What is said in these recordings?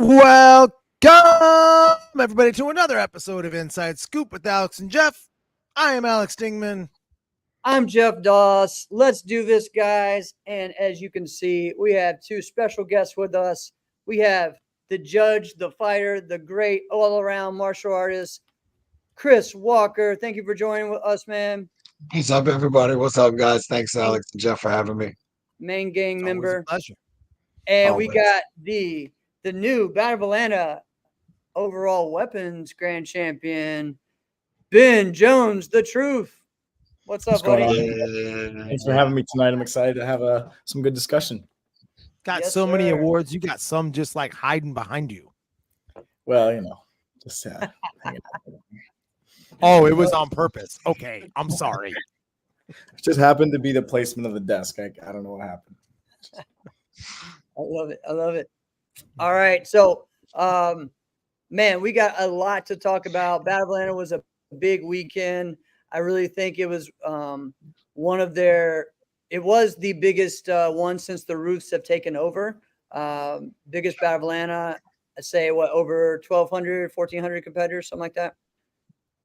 Welcome, everybody, to another episode of Inside Scoop with Alex and Jeff. I am Alex Dingman. I'm Jeff Doss. Let's do this, guys. And as you can see, we have two special guests with us. We have the judge, the fighter, the great all-around martial artist, Chris Walker. Thank you for joining with us, man. What's up, everybody? What's up, guys? Thanks, Alex and Jeff, for having me. Main gang Always a member. pleasure. And we Always. got the new Battle of Atlanta overall weapons grand champion, Ben Jones, the truth. What's up, What's going buddy? on? Thanks for having me tonight. I'm excited to have some good discussion. Got Yes, so many sir. awards. You got some just like hiding behind you. Well, just hanging out. Oh, it was on purpose. Okay, I'm sorry. It just happened to be the placement of the desk. I don't know what happened. I love it. I love it. All right. So, man, we got a lot to talk about. Battle of Atlanta was a big weekend. I really think it was one of their – it was the biggest one since the Roots have taken over. Biggest Battle of Atlanta, I say, over 1,200, 1,400 competitors, something like that,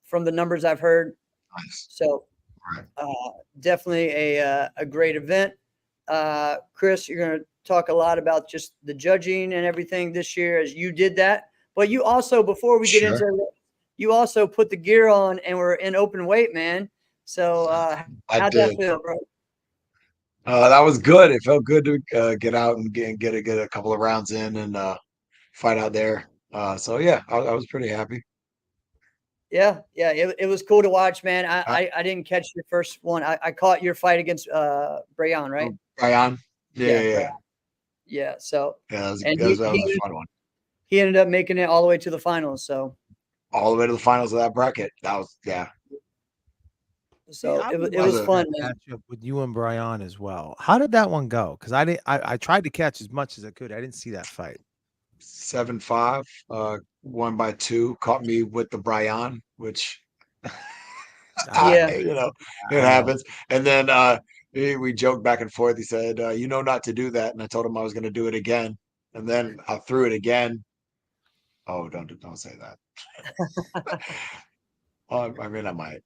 from the numbers I've heard. Nice. So, Right. definitely a great event. Chris, you're going to talk a lot about just the judging and everything this year as you did that. But you also, before we get Sure. into it, you also put the gear on and were in open weight, man. So I how'd did. that feel, bro? That was good. It felt good to get out and get a couple of rounds in and fight out there. So yeah, I was pretty happy. Yeah, it was cool to watch, man. I didn't catch your first one. I caught your fight against Brayan, right? Brian. Yeah. Brayan. Yeah, so That was and that was a fun one. he ended up making it all the way to the finals. So All the way to the finals of that bracket. Yeah, it would was like fun, that man. matchup with you and Brian as well. How did that one go? Because I tried to catch as much as I could. I didn't see that fight. 7-5, won by 2. Caught me with the Brian, which Yeah. it happens. And then we joked back and forth. He said, "You know not to do that," and I told him I was going to do it again. And then I threw it again. Oh, don't say that. I mean, I might.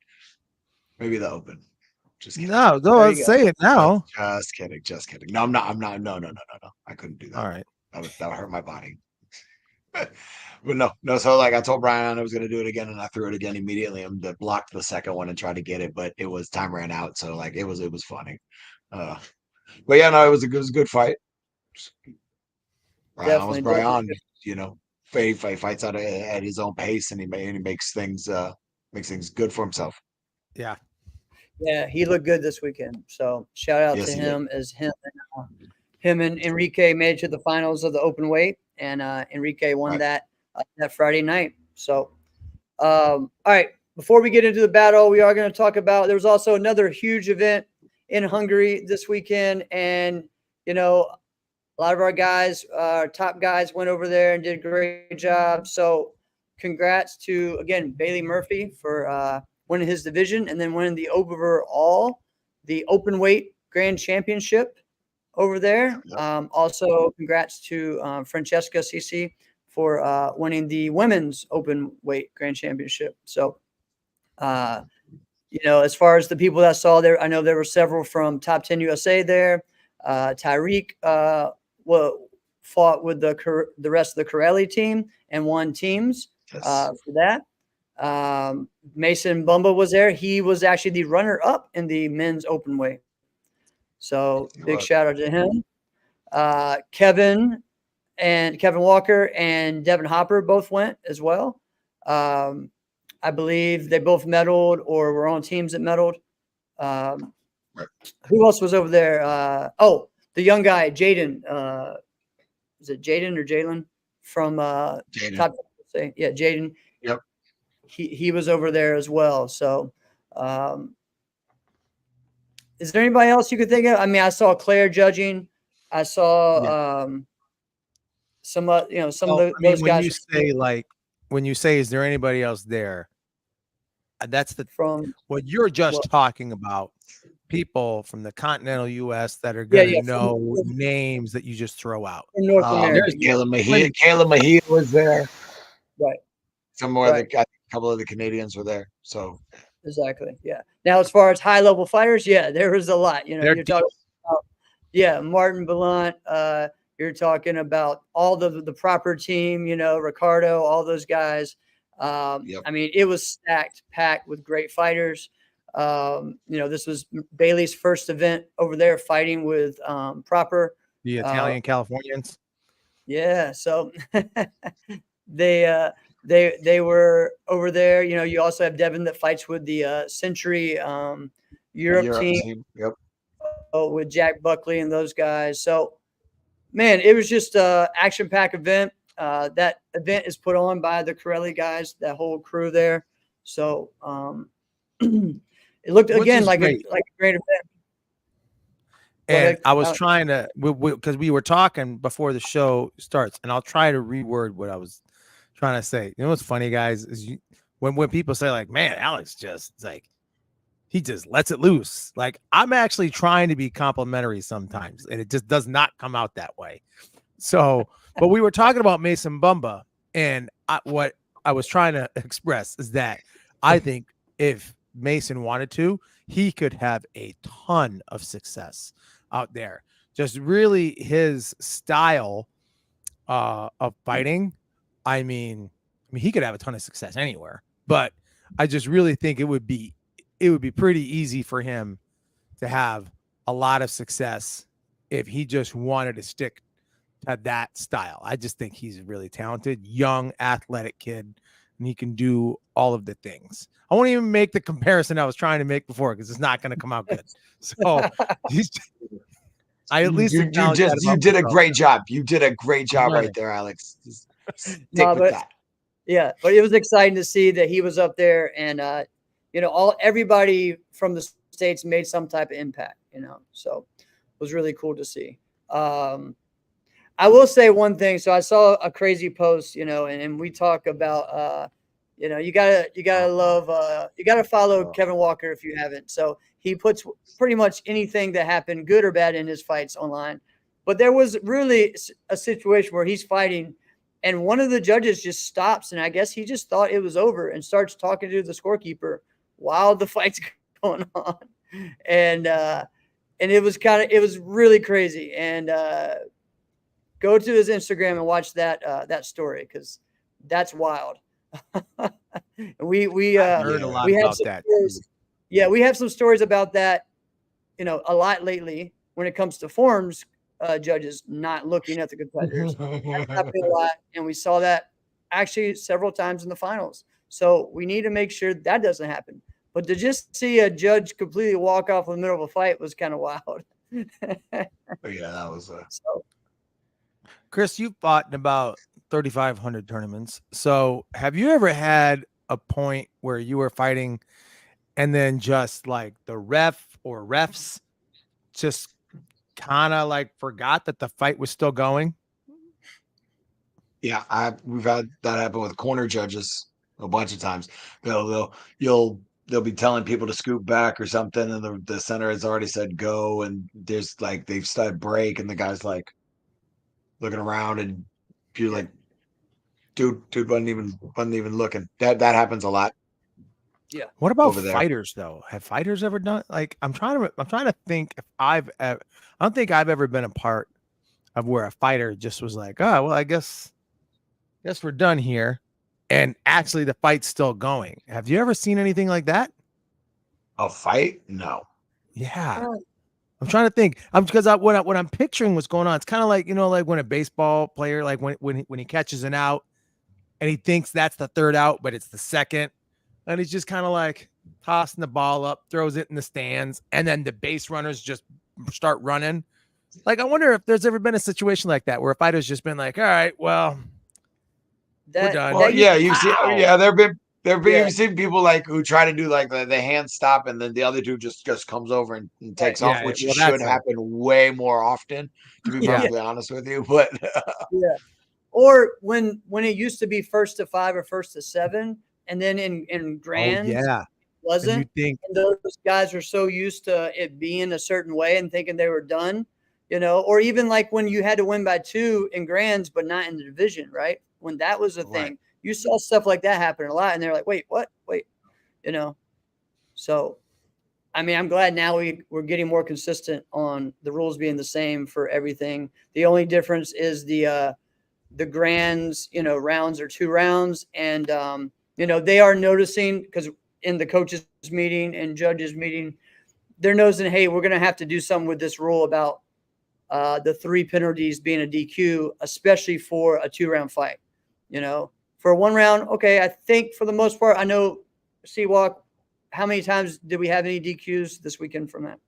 Maybe the Open. Just kidding. No, There you let's say it now. Just kidding. Just kidding. No, I'm not. No. I couldn't do that. All right. That would hurt my body. But no. So like I told Brian I was going to do it again, and I threw it again immediately. And blocked the second one and tried to get it, but time ran out. So like it was funny. But yeah, no, it was a good fight. Brian was Definitely. Brian. He fights out at his own pace, and he makes things good for himself. Yeah. Yeah, he looked good this weekend. So shout out Yes, to he did. him as him and Enrique made it to the finals of the open weight, and Enrique won Right. that Friday night. So, all right, before we get into the battle, we are going to talk about. There was also another huge event in Hungary this weekend, and a lot of our guys, our top guys, went over there and did a great job. So, congrats to again Bailey Murphy for winning his division and then winning the overall, the open weight grand championship over there. Also, congrats to Francesca Cici for winning the women's open weight grand championship. So, as far as the people that saw there, I know there were several from Top 10 USA there. Tyreek fought with the rest of the Corelli team and won teams Yes. for that. Mason Bumba was there. He was actually the runner-up in the men's open weight. So He big was. shout out to him. Kevin Walker and Devin Hopper both went as well. I believe they both medaled or were on teams that medaled. Who else was over there? The young guy, Jaden. Is it Jaden or Jalen from Jaden. Top? Yeah, Jaden. Yep. He was over there as well. So, is there anybody else you could think of? I mean, I saw Claire judging. I saw some of those when guys you say, is there anybody else there? That's from what you're just talking about people from the continental U.S. that are going to yeah, know names that you just throw out. in North America. Caleb Mejia. Caleb Mejia was there. Right. Some more Right. a couple of the Canadians were there. So Exactly. Yeah. Now, as far as high level fighters, yeah, there was a lot. You know, They're you're talking about, Martin Ballant. You're talking about all the proper team. You know, Ricardo, all those guys. Yep. I mean, it was stacked, packed with great fighters. You know, this was Bailey's first event over there fighting with proper. the Italian Californians. Yeah. So they were over there. You know, you also have Devin that fights with the Century Europe team. Yep. With Jack Buckley and those guys. So, man, it was just a action-packed event. That event is put on by the Corelli guys, that whole crew there. So, it looked again like a great event. And I was trying to, because we were talking before the show starts, and I'll try to reword what I was trying to say. You know what's funny, guys, is when people say like, "Man, Alex just like he just lets it loose." Like, I'm actually trying to be complimentary sometimes, and it just does not come out that way. So, but we were talking about Mason Bumba, and what I was trying to express is that I think if Mason wanted to, he could have a ton of success out there. Just really his style of fighting. I mean, he could have a ton of success anywhere, but I just really think it would be pretty easy for him to have a lot of success if he just wanted to stick to that style. I just think he's a really talented, young, athletic kid, and he can do all of the things. I won't even make the comparison I was trying to make before because it's not going to come out good. So I at least you did a great job. You did a great job right there, Alex. Just stick with that. Yeah, but it was exciting to see that he was up there, and you know, everybody from the States made some type of impact. You know, so it was really cool to see. I will say one thing. So I saw a crazy post, you know, and we talk about, you know, you gotta love, you gotta follow Kevin Walker if you haven't. So he puts pretty much anything that happened, good or bad, in his fights online. But there was really a situation where he's fighting, and one of the judges just stops, and I guess he just thought it was over and starts talking to the scorekeeper while the fight's going on, and it was really crazy. And go to his Instagram and watch that story, because that's wild. we heard a lot about that. Yeah, we have some stories about that, you know, a lot lately when it comes to forms judges not looking at the competitors. That's happening a lot, and we saw that actually several times in the finals. So we need to make sure that doesn't happen. But to just see a judge completely walk off in the middle of a fight was kind of wild. Yeah, that was so. Chris, you fought in about 3,500 tournaments. So have you ever had a point where you were fighting and then just like the ref or refs just kind of like forgot that the fight was still going? Yeah, we've had that happen with corner judges a bunch of times. They'll be telling people to scoop back or something, and the center has already said go, and there's like they've started break, and the guy's like looking around, and you're like, dude wasn't even looking. That happens a lot. Yeah. What about fighters though? Have fighters ever done, like, I'm trying to think if I don't think I've ever been a part of where a fighter just was like, oh, well, I guess we're done here, and actually the fight's still going. Have you ever seen anything like that? A fight? No. Yeah. I'm trying to think. Because what I'm picturing what's going on, it's kind of like, you know, like when a baseball player, like when he catches an out and he thinks that's the third out, but it's the second, and he's just kind of like tossing the ball up, throws it in the stands, and then the base runners just start running. Like, I wonder if there's ever been a situation like that where a fighter's just been like, all right, well, we're done. Well, yeah, you've seen people like who try to do like the hand stop, and then the other dude just comes over and takes off, which should happen way more often, to be perfectly honest with you. But yeah, or when it used to be 1st to 5 or 1st to 7, and then in grands, wasn't. And you think, And those guys were so used to it being a certain way and thinking they were done, or even like when you had to win by 2 in grands, but not in the division, right? When that was a thing, Right. you saw stuff like that happen a lot. And they're like, wait, what? Wait, So, I mean, I'm glad now we're getting more consistent on the rules being the same for everything. The only difference is the grands, rounds are 2 rounds. And, they are noticing, because in the coaches meeting and judges meeting, they're noticing, hey, we're going to have to do something with this rule about the 3 penalties being a DQ, especially for a 2-round fight. For a 1 round, okay, I think for the most part, I know Seawalk, how many times did we have any DQs this weekend from that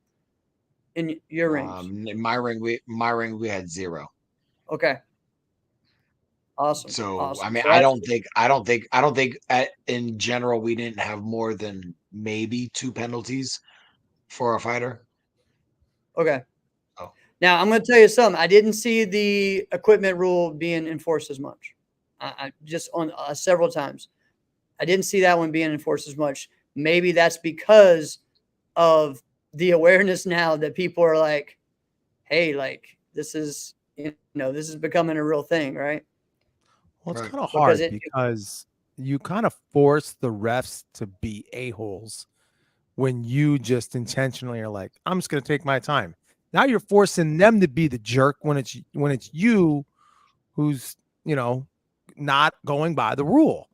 in your rings? In my ring, we had 0. Okay. Awesome. So Awesome. I mean, So I don't think in general we didn't have more than maybe 2 penalties for a fighter. Okay. Oh. Now I'm going to tell you something. I didn't see the equipment rule being enforced as much. I just on several times. I didn't see that one being enforced as much. Maybe that's because of the awareness now that people are like, hey, like this is becoming a real thing, right? well, it's Right. kind of Because hard because you kind of force the refs to be a-holes when you just intentionally are like, I'm just going to take my time. Now you're forcing them to be the jerk when it's you who's, not going by the rule.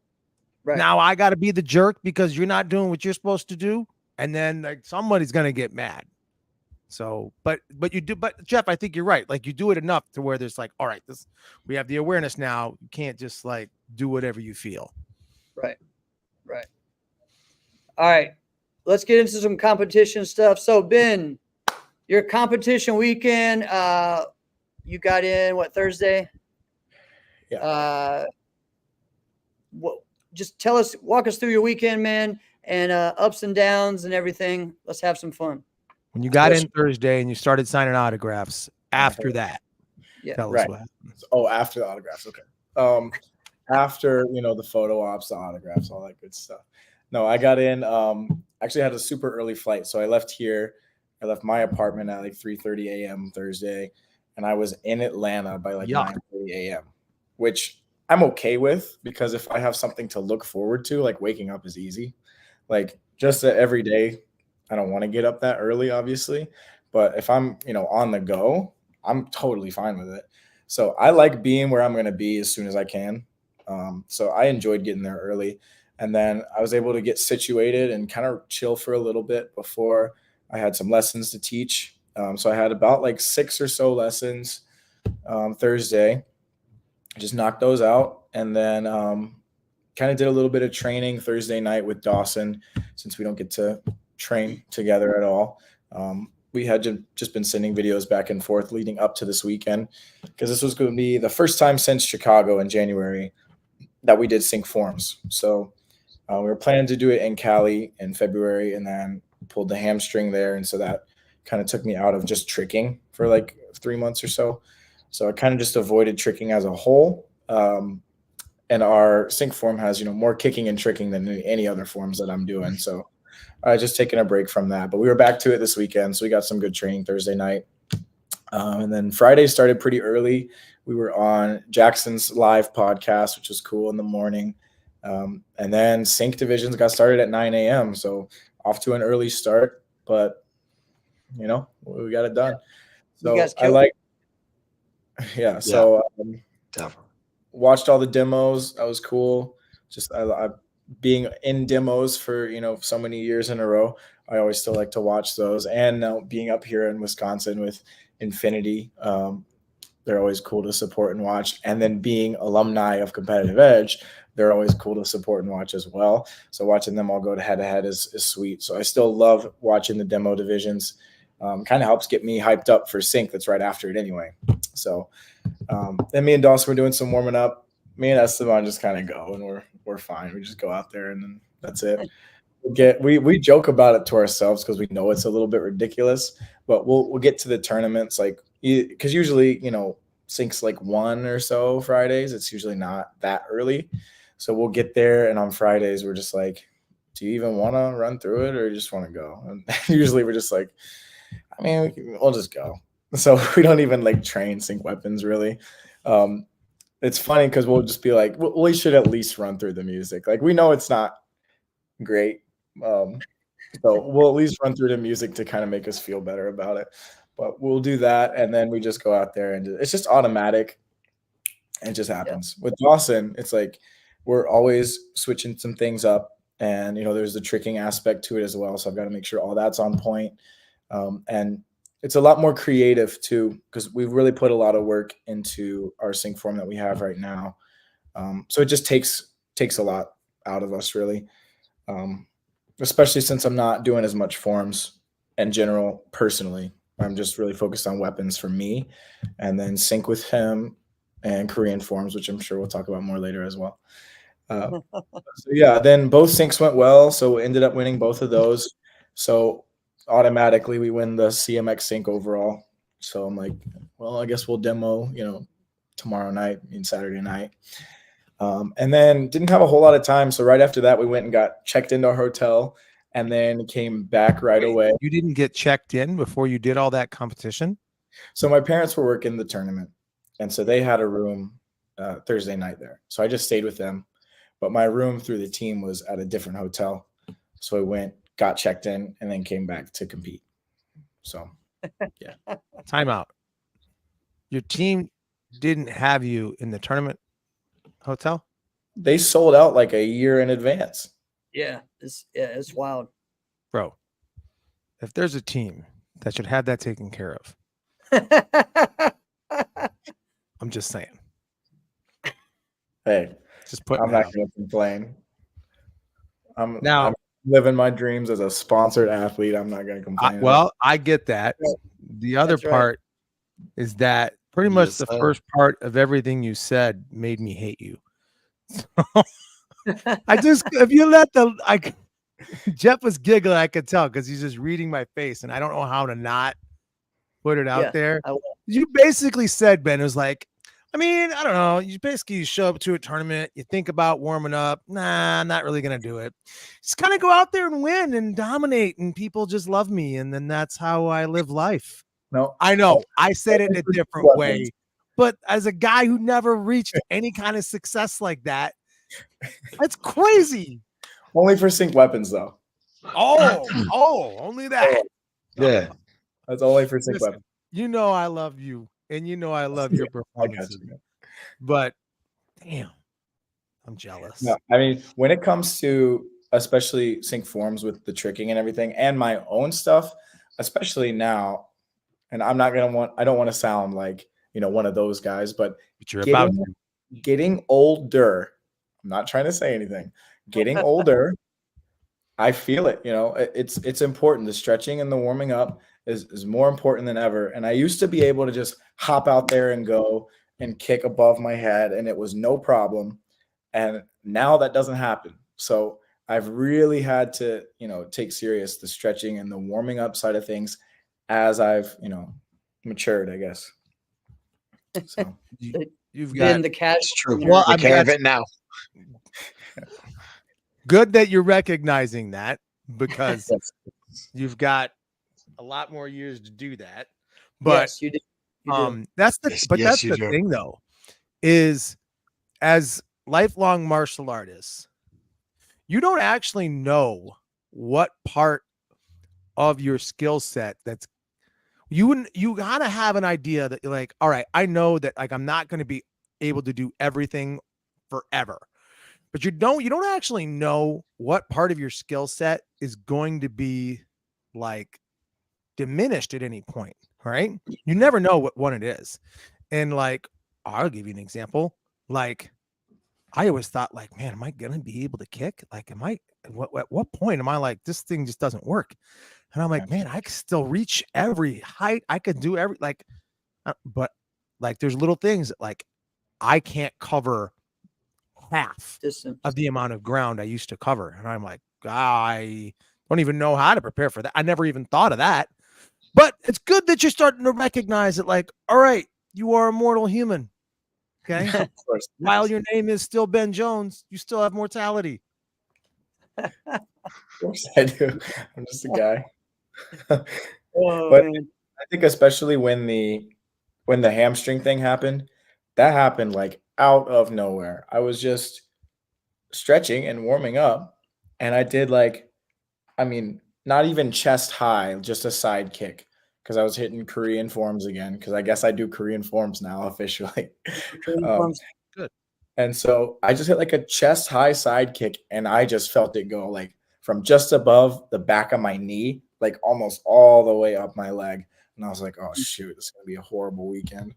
right. Now I got to be the jerk because you're not doing what you're supposed to do. And then like somebody's going to get mad. So, but Jeff, I think you're right. Like you do it enough to where there's like, all right, we have the awareness now. You can't just like do whatever you feel. Right. All right. Let's get into some competition stuff. So Ben, your competition weekend, you got in Thursday? Yeah. Just walk us through your weekend, man, and ups and downs and everything. Let's have some fun. When you got in Thursday and you started signing autographs after that, Yeah. tell us Right. what happened. Oh, after the autographs. Okay. After the photo ops, the autographs, all that good stuff. No, I got in. Actually had a super early flight, so I left here. I left my apartment at like 3:30 a.m. Thursday, and I was in Atlanta by like Yuck. 9:30 a.m., which I'm okay with because if I have something to look forward to, like waking up is easy. Like just that every day, I don't want to get up that early, obviously, but if I'm on the go, I'm totally fine with it. So I like being where I'm going to be as soon as I can. So I enjoyed getting there early. And then I was able to get situated and kind of chill for a little bit before I had some lessons to teach. So I had about like 6 or so lessons Thursday. I just knocked those out. And then kind of did a little bit of training Thursday night with Dawson since we don't get to train together at all. We had just been sending videos back and forth leading up to this weekend because this was going to be the first time since Chicago in January that we did sync forms. So we were planning to do it in Cali in February and then pulled the hamstring there. And so that kind of took me out of just tricking for like 3 months or so. So I kind of just avoided tricking as a whole. And our sync form has, more kicking and tricking than any other forms that I'm doing. So just taking a break from that. But we were back to it this weekend. So we got some good training Thursday night. And then Friday started pretty early. We were on Jackson's live podcast, which was cool in the morning. And then sync divisions got started at 9 a.m. So off to an early start, but we got it done. So I like, yeah. So Definitely. watched all the demos. That was cool. Just I being in demos for so many years in a row. I always still like to watch those. And now being up here in Wisconsin with Infinity, they're always cool to support and watch. And then being alumni of Competitive Edge, they're always cool to support and watch as well. So watching them all go to head is sweet. So I still love watching the demo divisions. Kind of helps get me hyped up for sync that's right after it anyway. So then me and Dawson were doing some warming up. Me and Esteban just kind of go and we're fine. We just go out there and then that's it. We joke about it to ourselves because we know it's a little bit ridiculous, but we'll get to the tournaments like because usually sync's like 1 or so Fridays. It's usually not that early, so we'll get there and on Fridays we're just like do you even want to run through it or you just want to go? And usually we're just like, I mean, we'll just go. So we don't even like train sync weapons really. It's funny because we'll just be like, we should at least run through the music. Like we know it's not great. So we'll at least run through the music to kind of make us feel better about it. But we'll do that. And then we just go out there and it's just automatic. It just happens. With Dawson, it's like we're always switching some things up. And, there's the tricking aspect to it as well. So I've got to make sure all that's on point. And it's a lot more creative too, because we've really put a lot of work into our sync form that we have right now. So it just takes a lot out of us really. Especially since I'm not doing as much forms in general personally. I'm just really focused on weapons for me and then sync with him and Korean forms, which I'm sure we'll talk about more later as well. So yeah, then both syncs went well. So we ended up winning both of those. So automatically we win the CMX sync overall. So I'm like, well, I guess we'll demo, tomorrow night and Saturday night. And then didn't have a whole lot of time. So right after that, we went and got checked into our hotel and then came back right away. You didn't get checked in before you did all that competition? So my parents were working the tournament. And so they had a room Thursday night there. So I just stayed with them. But my room through the team was at a different hotel. So I went, got checked in, and then came back to compete. So, yeah. Time out. Your team didn't have you in the tournament hotel? They sold out like a year in advance. Yeah, it's wild. Bro, if there's a team that should have that taken care of, I'm just saying. Hey, just putting I'm not going to complain. I'm living my dreams as a sponsored athlete. I'm not going to complain. I get that. The other part is that pretty much the first part of everything you said made me hate you. If you let Jeff was giggling, I could tell because he's just reading my face, and I don't know how to not put it out there. You basically said, Ben, it was like, I mean, I don't know. You show up to a tournament, you think about warming up. Nah, I'm not really going to do it. Just kind of go out there and win and dominate, and people just love me. And then that's how I live life. No, I know I said it in a different way, but as a guy who never reached any kind of success like that, that's crazy. Only for sync weapons, though. Only that. Yeah. That's only for sync weapons. You know I love you. And I love your performance. But damn, I'm jealous. No, I mean, when it comes to especially sync forms with the tricking and everything and my own stuff, especially now, and I don't want to sound like, one of those guys, but you're getting older. I'm not trying to say anything. Getting older, I feel it. It's important. The stretching and the warming up is more important than ever. And I used to be able to just hop out there and go and kick above my head, and it was no problem. And now that doesn't happen. So I've really had to, take serious the stretching and the warming up side of things as I've, matured, I guess. So you've got the cash. It's true. Well, Take care of it now. Good that you're recognizing that, because you've got a lot more years to do that. But yes, you do. That's the thing though, is as lifelong martial artists, you don't actually know what part of your skill set you gotta have an idea that you're like, all right, I know that I'm not going to be able to do everything forever. But you don't actually know what part of your skill set is going to be diminished at any point, right? You never know what one it is. And I'll give you an example. I always thought man, am I going to be able to kick? At what point am I this thing just doesn't work? And I'm like, man, I can still reach every height. I could do but there's little things that I can't cover half of the amount of ground I used to cover. And I'm like, I don't even know how to prepare for that. I never even thought of that. But it's good that you're starting to recognize it. All right, you are a mortal human. Okay. While your name is still Ben Jones, you still have mortality. Of course I do. I'm just a guy. Oh, But man. I think especially when the hamstring thing happened, that happened like out of nowhere. I was just stretching and warming up, and I did like, I mean, not even chest high, just a side kick because I was hitting Korean forms again. Because I guess I do Korean forms now officially. um, Good. and so I just hit like a chest high side kick, and I just felt it go like from just above the back of my knee, like almost all the way up my leg. And I was like, oh shoot, this is gonna be a horrible weekend.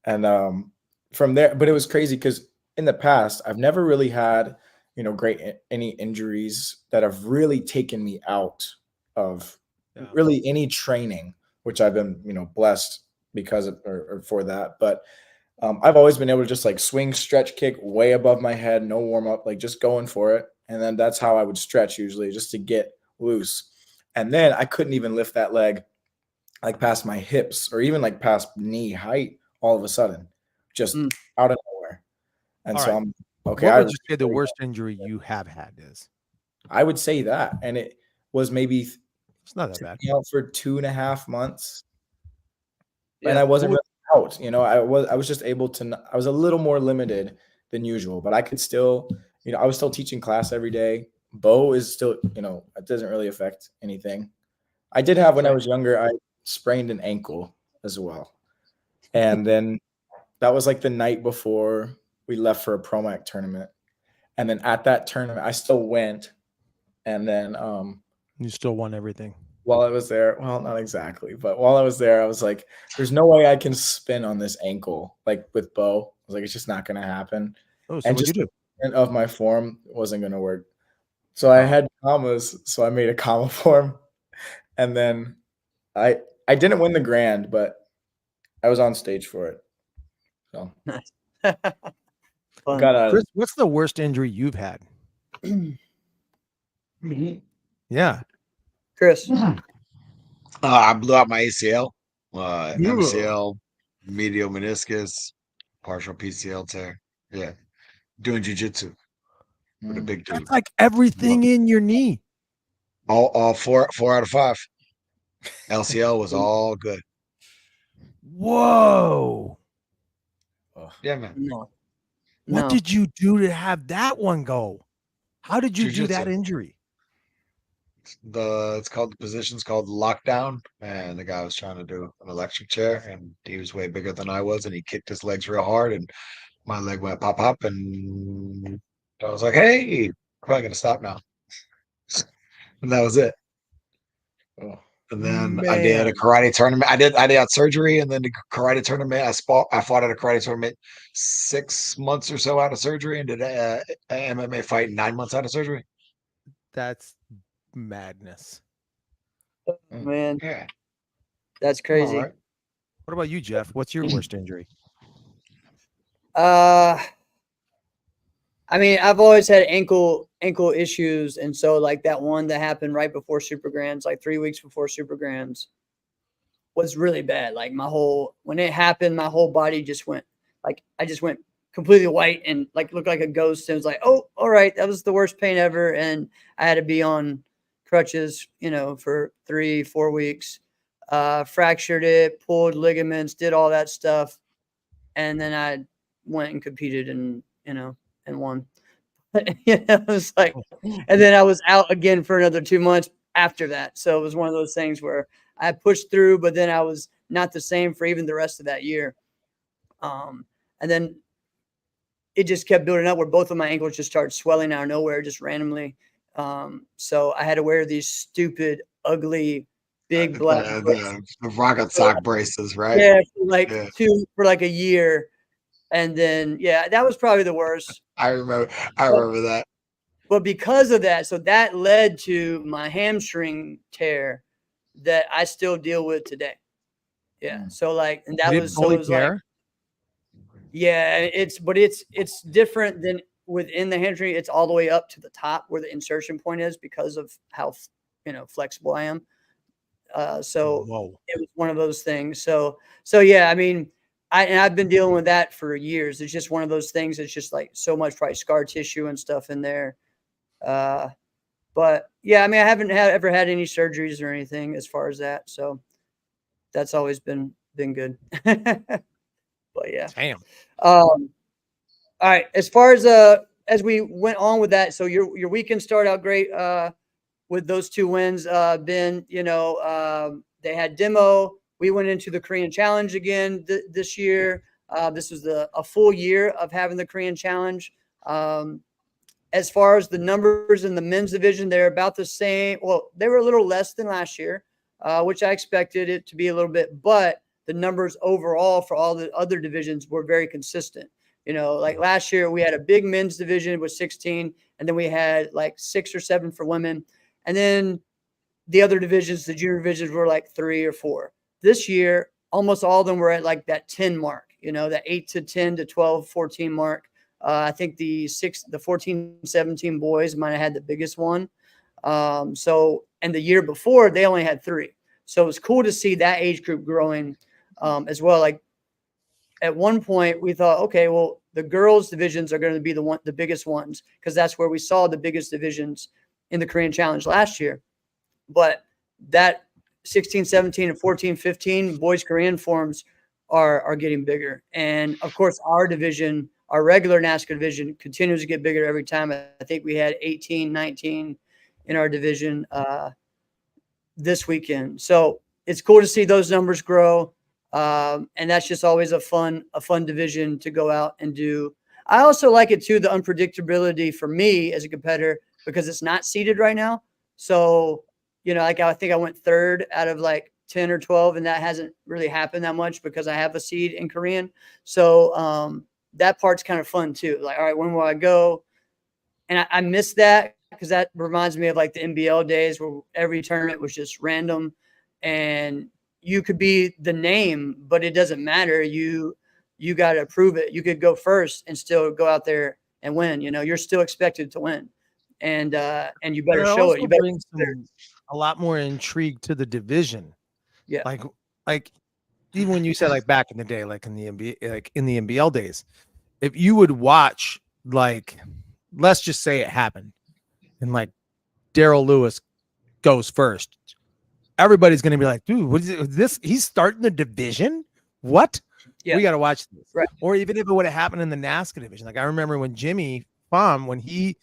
And from there, but it was crazy because in the past, I've never really had, any injuries that have really taken me out of Yeah. really any training, which I've been, blessed because of or for that. But I've always been able to just like swing, stretch, kick way above my head, no warm up, like just going for it. And then that's how I would stretch usually, just to get loose. And then I couldn't even lift that leg like past my hips or even like past knee height all of a sudden, just out of nowhere. And All so right. I'm okay. What would you say the worst injury you have had is? I would say that. And it was maybe It's not that bad. out for 2.5 months. And Yeah. I wasn't really out, I was just able to, I was a little more limited than usual, but I could still, I was still teaching class every day. Bo is still, it doesn't really affect anything. I did have when I was younger, I sprained an ankle as well. And then that was like the night before we left for a Promac tournament. And then at that tournament, I still went. And then You still won everything. while I was there, well, not exactly, but while I was there, I was like, there's no way I can spin on this ankle, like with Bo. I was like, it's just not going to happen. Oh, so And what'd just you do? the movement of my form wasn't going to work. So I had commas. So I made a comma form. And then I didn't win the grand, but I was on stage for it. So Nice. got out of Chris, what's the worst injury you've had? Yeah. Chris. I blew out my ACL, MCL, medial meniscus, partial PCL tear. Yeah, doing jujitsu with a big dude. That's like everything in your knee. All four out of 5. LCL was all good. Whoa. Yeah, man. No. What did you do to have that one go? How did you do that Jiu-jitsu. injury? The position's called lockdown, and the guy was trying to do an electric chair, and he was way bigger than I was, and he kicked his legs real hard, and my leg went pop pop, and I was like, "Hey, I'm probably gonna stop now," and that was it. And then I did a karate tournament. I did surgery, and then the karate tournament. I fought at a karate tournament 6 months or so out of surgery, and did a MMA fight 9 months out of surgery. That's madness. Man, Yeah, that's crazy. right. What about you, Jeff? What's your worst injury? I mean, I've always had ankle issues, and so like that one that happened right before Super Grands, like 3 weeks before Super Grands, was really bad. Like when it happened, my whole body just went I just went completely white and like looked like a ghost. And it was like, oh, all right, that was the worst pain ever, and I had to be on crutches, for 3-4 weeks. Fractured it, pulled ligaments, did all that stuff, and then I went and competed and won. It was like, and then I was out again for another 2 months after that. So it was one of those things where I pushed through, but then I was not the same for even the rest of that year. And then it just kept building up where both of my ankles just started swelling out of nowhere, just randomly. So I had to wear these stupid, ugly, big black the rocket sock braces, right? Yeah, for like a year. And then, that was probably the worst. I remember that. But because of that, so that led to my hamstring tear that I still deal with today. Yeah. So like, and that was like, yeah, it's different than within the hamstring. It's all the way up to the top where the insertion point is because of how, flexible I am. So it was one of those things. So yeah, I mean, I've been dealing with that for years. It's just one of those things. It's just like so much probably scar tissue and stuff in there. But yeah, I mean, I haven't ever had any surgeries or anything as far as that. So that's always been good. But yeah. Damn. All right. As we went on with that, so your weekend started out great with those 2 wins. Ben, they had demo. We went into the Korean Challenge again this year. This was a full year of having the Korean Challenge. As far as the numbers in the men's division, they're about the same. Well, they were a little less than last year, which I expected it to be a little bit, but the numbers overall for all the other divisions were very consistent. Like last year we had a big men's division with 16, and then we had like 6 or 7 for women. And then the other divisions, the junior divisions, were like 3 or 4. This year, almost all of them were at like that 10 mark, that 8 to 10 to 12, 14 mark. I think the 14, 17 boys might have had the biggest one. And the year before they only had 3. So it was cool to see that age group growing as well. Like at one point we thought, okay, well, the girls divisions are going to be the biggest ones, because that's where we saw the biggest divisions in the Korean Challenge last year. But that 16, 17, and 14, 15 boys Korean forms are getting bigger. And of course, our division, our regular NASCAR division, continues to get bigger every time. I think we had 18, 19 in our division this weekend. So it's cool to see those numbers grow. And that's just always a fun division to go out and do. I also like it too, the unpredictability for me as a competitor, because it's not seeded right now. So, like I think I went 3rd out of like 10 or 12, and that hasn't really happened that much because I have a seed in Korean. So that part's kind of fun too. Like, all right, when will I go? And I miss that, because that reminds me of like the NBL days where every tournament was just random, and you could be the name, but it doesn't matter. You got to prove it. You could go first and still go out there and win. You're still expected to win, and you better show it. You better bring a lot more intrigue to the division. Yeah. Like even when you said like back in the day, like in the NBA, like in the NBL days, if you would watch, like, let's just say it happened and like Daryl Lewis goes first, everybody's going to be like, dude, what is this? He's starting the division. What? Yeah. We got to watch this. Right. Or even if it would have happened in the NASCAR division. Like I remember when Jimmy Pham, when he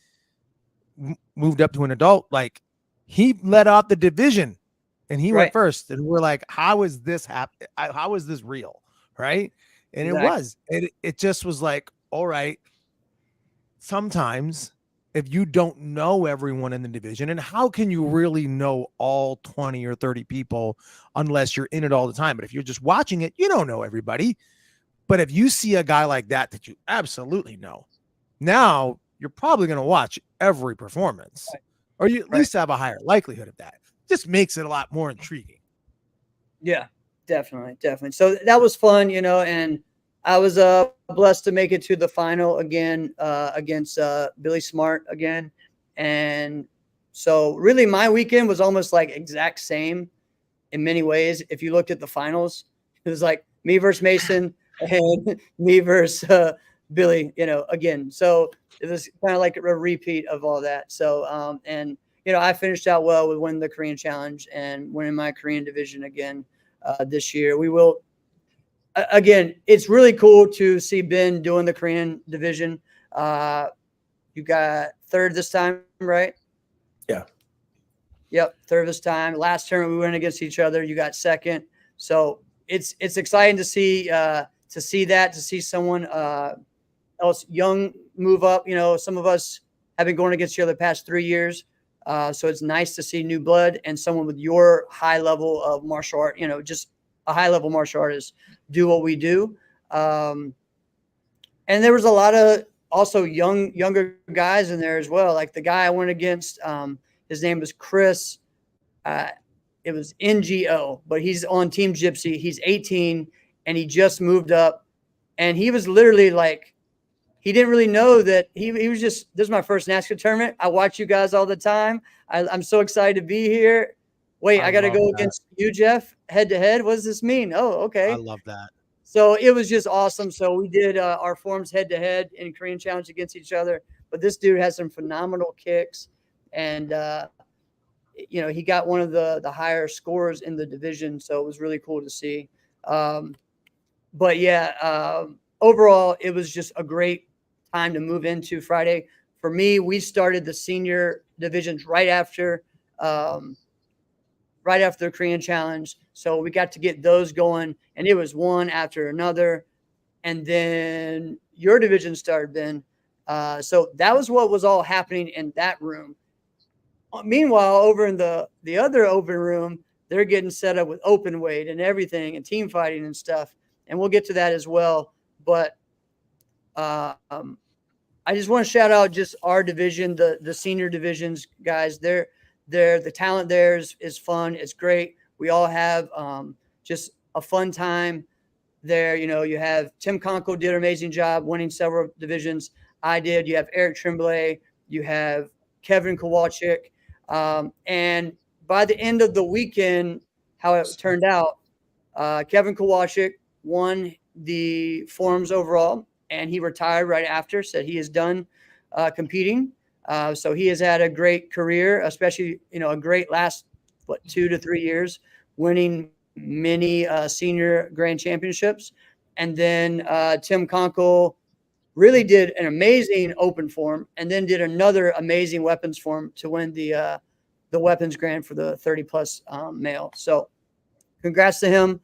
moved up to an adult, like he led off the division and he went first. And we're like, how is this happen? How is this real? Right. And it just was like, all right, sometimes if you don't know everyone in the division, and how can you really know all 20 or 30 people unless you're in it all the time? But if you're just watching it, you don't know everybody. But if you see a guy like that you absolutely know, now you're probably going to watch every performance, or you at least have a higher likelihood of that. Just makes it a lot more intriguing. Yeah, definitely. So that was fun, and I was blessed to make it to the final again against Billy Smart again. And so really my weekend was almost like exact same in many ways. If you looked at the finals, it was like me versus Mason and me versus Billy, again. So it was kind of like a repeat of all that. So, and, I finished out well with winning the Korean Challenge and winning my Korean division again this year. We will, again, it's really cool to see Ben doing the Korean division. You got 3rd this time, right? Yeah. Yep, 3rd this time. Last tournament we went against each other. You got 2nd. So it's exciting to see to see someone else young move up. Some of us have been going against each other the past 3 years. So it's nice to see new blood and someone with your high level of martial art, just a high level martial artist do what we do. And there was a lot of also younger guys in there as well. Like the guy I went against, his name was Chris. It was NGO, but he's on Team Gypsy. He's 18 and he just moved up, and he was literally like, he didn't really know that he was just, this is my first NASCAR tournament. I watch you guys all the time. I'm so excited to be here. Wait, I got to go against you, Jeff, head to head. What does this mean? Oh, okay. I love that. So it was just awesome. So we did our forms head to head in Korean Challenge against each other. But this dude has some phenomenal kicks. and he got one of the higher scores in the division, so it was really cool to see. But yeah, overall, it was just a great time to move into Friday. For me, we started the senior divisions right after the Korean Challenge, so we got to get those going, and it was one after another. And then your division started, Ben. So that was what was all happening in that room. Meanwhile, over in the other open room, they're getting set up with open weight and everything and team fighting and stuff. And we'll get to that as well. But I just want to shout out just our division, the senior divisions, guys. The talent there is fun. It's great. We all have just a fun time there. You have Tim Conkle did an amazing job winning several divisions. I did. You have Eric Tremblay. You have Kevin Kowalczyk. And by the end of the weekend, how it turned out, Kevin Kowalczyk won the forums overall, and he retired right after, said he is done competing. So he has had a great career, especially, a great last, 2 to 3 years, winning many senior grand championships. And then Tim Conkle really did an amazing open form, and then did another amazing weapons form to win the weapons grand for the 30 plus male. So congrats to him.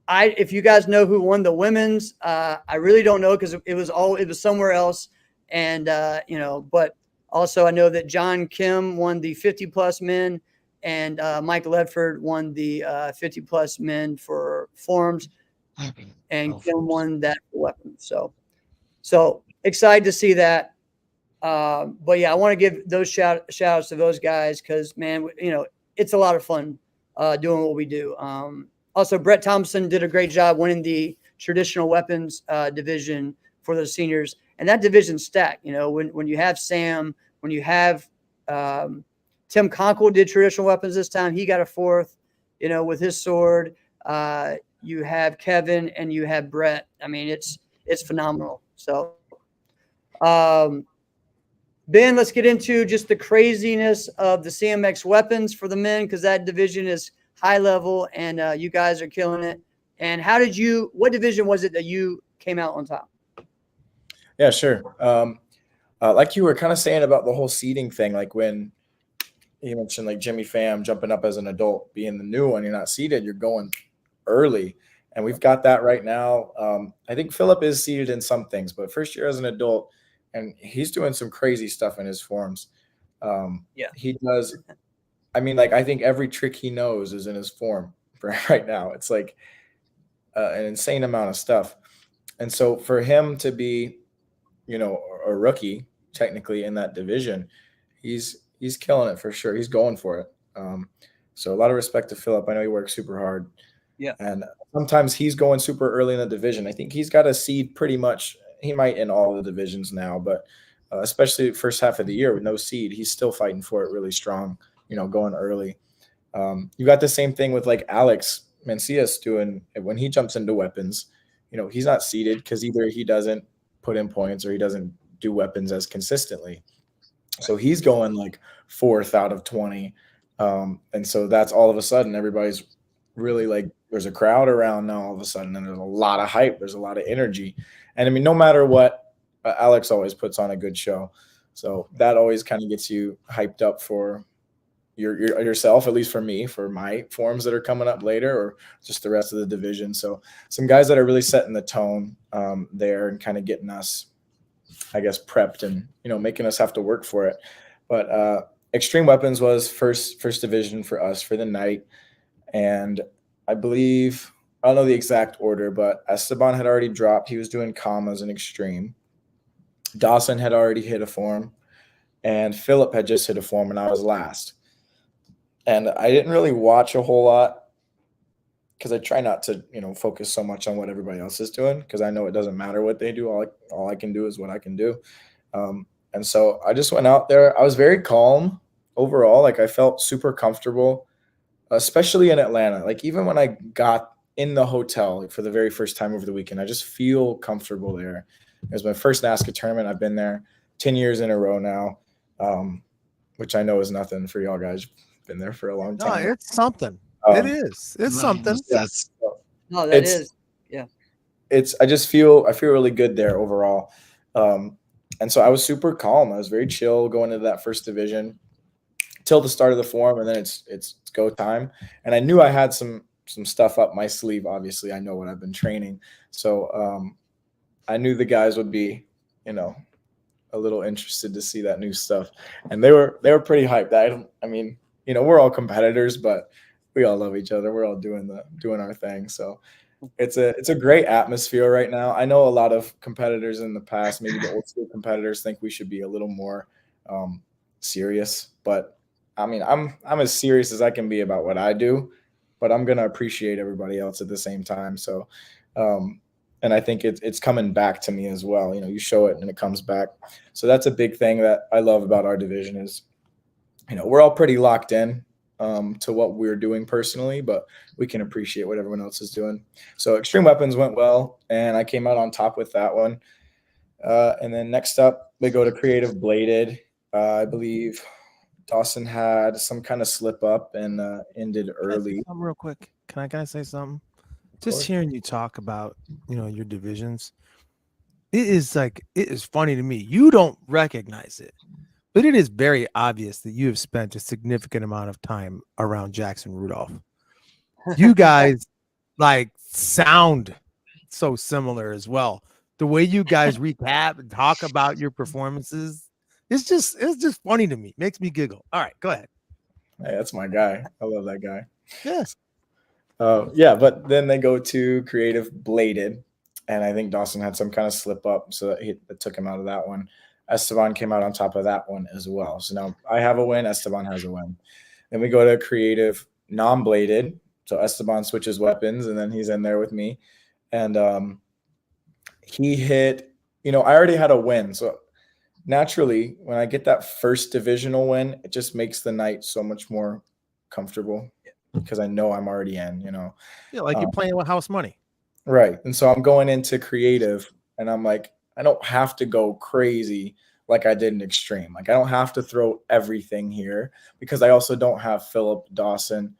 If you guys know who won the women's, I really don't know, because it was somewhere else. And, but also I know that John Kim won the 50 plus men, and Mike Ledford won the 50 plus men for forms, and Kim won that for weapons. So excited to see that. But yeah, I want to give those shout outs to those guys, because, man, it's a lot of fun doing what we do. Also, Brett Thompson did a great job winning the traditional weapons division for the seniors, and that division's stacked. When you have Sam, when you have Tim Conkle did traditional weapons this time, he got a fourth, with his sword. You have Kevin and you have Brett. I mean, it's phenomenal. So, Ben, let's get into just the craziness of the CMX weapons for the men, because that division is high level, and you guys are killing it. And what division was it that you came out on top? Yeah, sure. Like you were kind of saying about the whole seeding thing, like when you mentioned like Jimmy Pham jumping up as an adult, being the new one, you're not seeded, you're going early. And we've got that right now. I think Philip is seeded in some things, but first year as an adult, and he's doing some crazy stuff in his forms. Yeah, he does. I mean, like, I think every trick he knows is in his form for right now. It's like an insane amount of stuff. And so for him to be, a rookie technically in that division, he's killing it for sure. He's going for it. So a lot of respect to Philip. I know he works super hard. Yeah. And sometimes he's going super early in the division. I think he's got a seed pretty much. He might in all the divisions now, but especially first half of the year with no seed, he's still fighting for it really strong, going early. You got the same thing with like Alex Mencius doing when he jumps into weapons. He's not seeded because either he doesn't put in points or he doesn't do weapons as consistently. So he's going like 4th out of 20. And so that's all of a sudden everybody's really like, there's a crowd around now all of a sudden, and there's a lot of hype. There's a lot of energy. And I mean, no matter what, Alex always puts on a good show. So that always kind of gets you hyped up for yourself, at least for me, for my forms that are coming up later, or just the rest of the division. So some guys that are really setting the tone there and kind of getting us, I guess, prepped and, making us have to work for it. But Extreme Weapons was first division for us for the night. And I believe, I don't know the exact order, but Esteban had already dropped. He was doing commas in Extreme. Dawson had already hit a form, and Philip had just hit a form, and I was last. And I didn't really watch a whole lot because I try not to, focus so much on what everybody else is doing, because I know it doesn't matter what they do. All I can do is what I can do. And so I just went out there. I was very calm overall. Like, I felt super comfortable, especially in Atlanta. Like, even when I got in the hotel, like, for the very first time over the weekend, I just feel comfortable there. It was my first NASCAR tournament. I've been there 10 years in a row now. which I know is nothing for y'all guys. Been there for a long No, time. it's something. Um, It is. It's something. Yes. No, that It's- is. I feel really good there overall. And so I was super calm. I was very chill going into that first division till the start of the form, and then it's go time. And I knew I had some stuff up my sleeve. Obviously, I know what I've been training, so I knew the guys would be, a little interested to see that new stuff, and they were pretty hyped. I mean, we're all competitors, but we all love each other. We're all doing our thing. So it's a great atmosphere right now. I know a lot of competitors in the past, maybe the old school competitors, think we should be a little more serious, but I mean, I'm as serious as I can be about what I do, but I'm gonna appreciate everybody else at the same time. So, and I think it's coming back to me as well. You show it and it comes back. So that's a big thing that I love about our division is, we're all pretty locked in to what we're doing personally, but we can appreciate what everyone else is doing. So Extreme Weapons went well, and I came out on top with that one. And then next up, we go to Creative Bladed. I believe Dawson had some kind of slip up and ended early. Real quick, can I say something? Just hearing you talk about your divisions, it is funny to me. You don't recognize it, but it is very obvious that you have spent a significant amount of time around Jackson Rudolph. You guys sound so similar as well. The way you guys recap and talk about your performances, it's just funny to me. Makes me giggle. All right, go ahead. Hey, that's my guy. I love that guy. Yes. Yeah, but then they go to Creative Bladed, and I think Dawson had some kind of slip up, so that took him out of that one. Esteban came out on top of that one as well. So now I have a win. Esteban has a win. Then we go to Creative Non-Bladed. So Esteban switches weapons, and then he's in there with me. And he hit, I already had a win. So naturally, when I get that first divisional win, it just makes the night so much more comfortable because I know I'm already in, Yeah, like you're playing with house money. Right. And so I'm going into Creative, and I'm like, I don't have to go crazy like I did in Extreme. Like I don't have to throw everything here because I also don't have Philip, Dawson,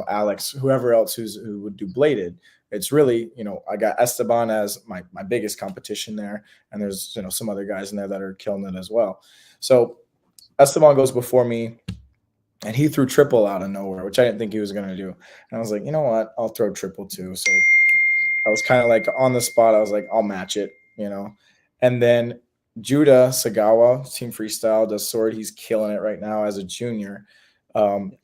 Alex, whoever else who would do Bladed. It's really, I got Esteban as my biggest competition there, and there's some other guys in there that are killing it as well. So Esteban goes before me, and he threw triple out of nowhere, which I didn't think he was going to do. And I was like, you know what? I'll throw triple too. So I was kind of like on the spot. I was like, I'll match it, And then Judah Sagawa, Team Freestyle, does sword. He's killing it right now as a junior.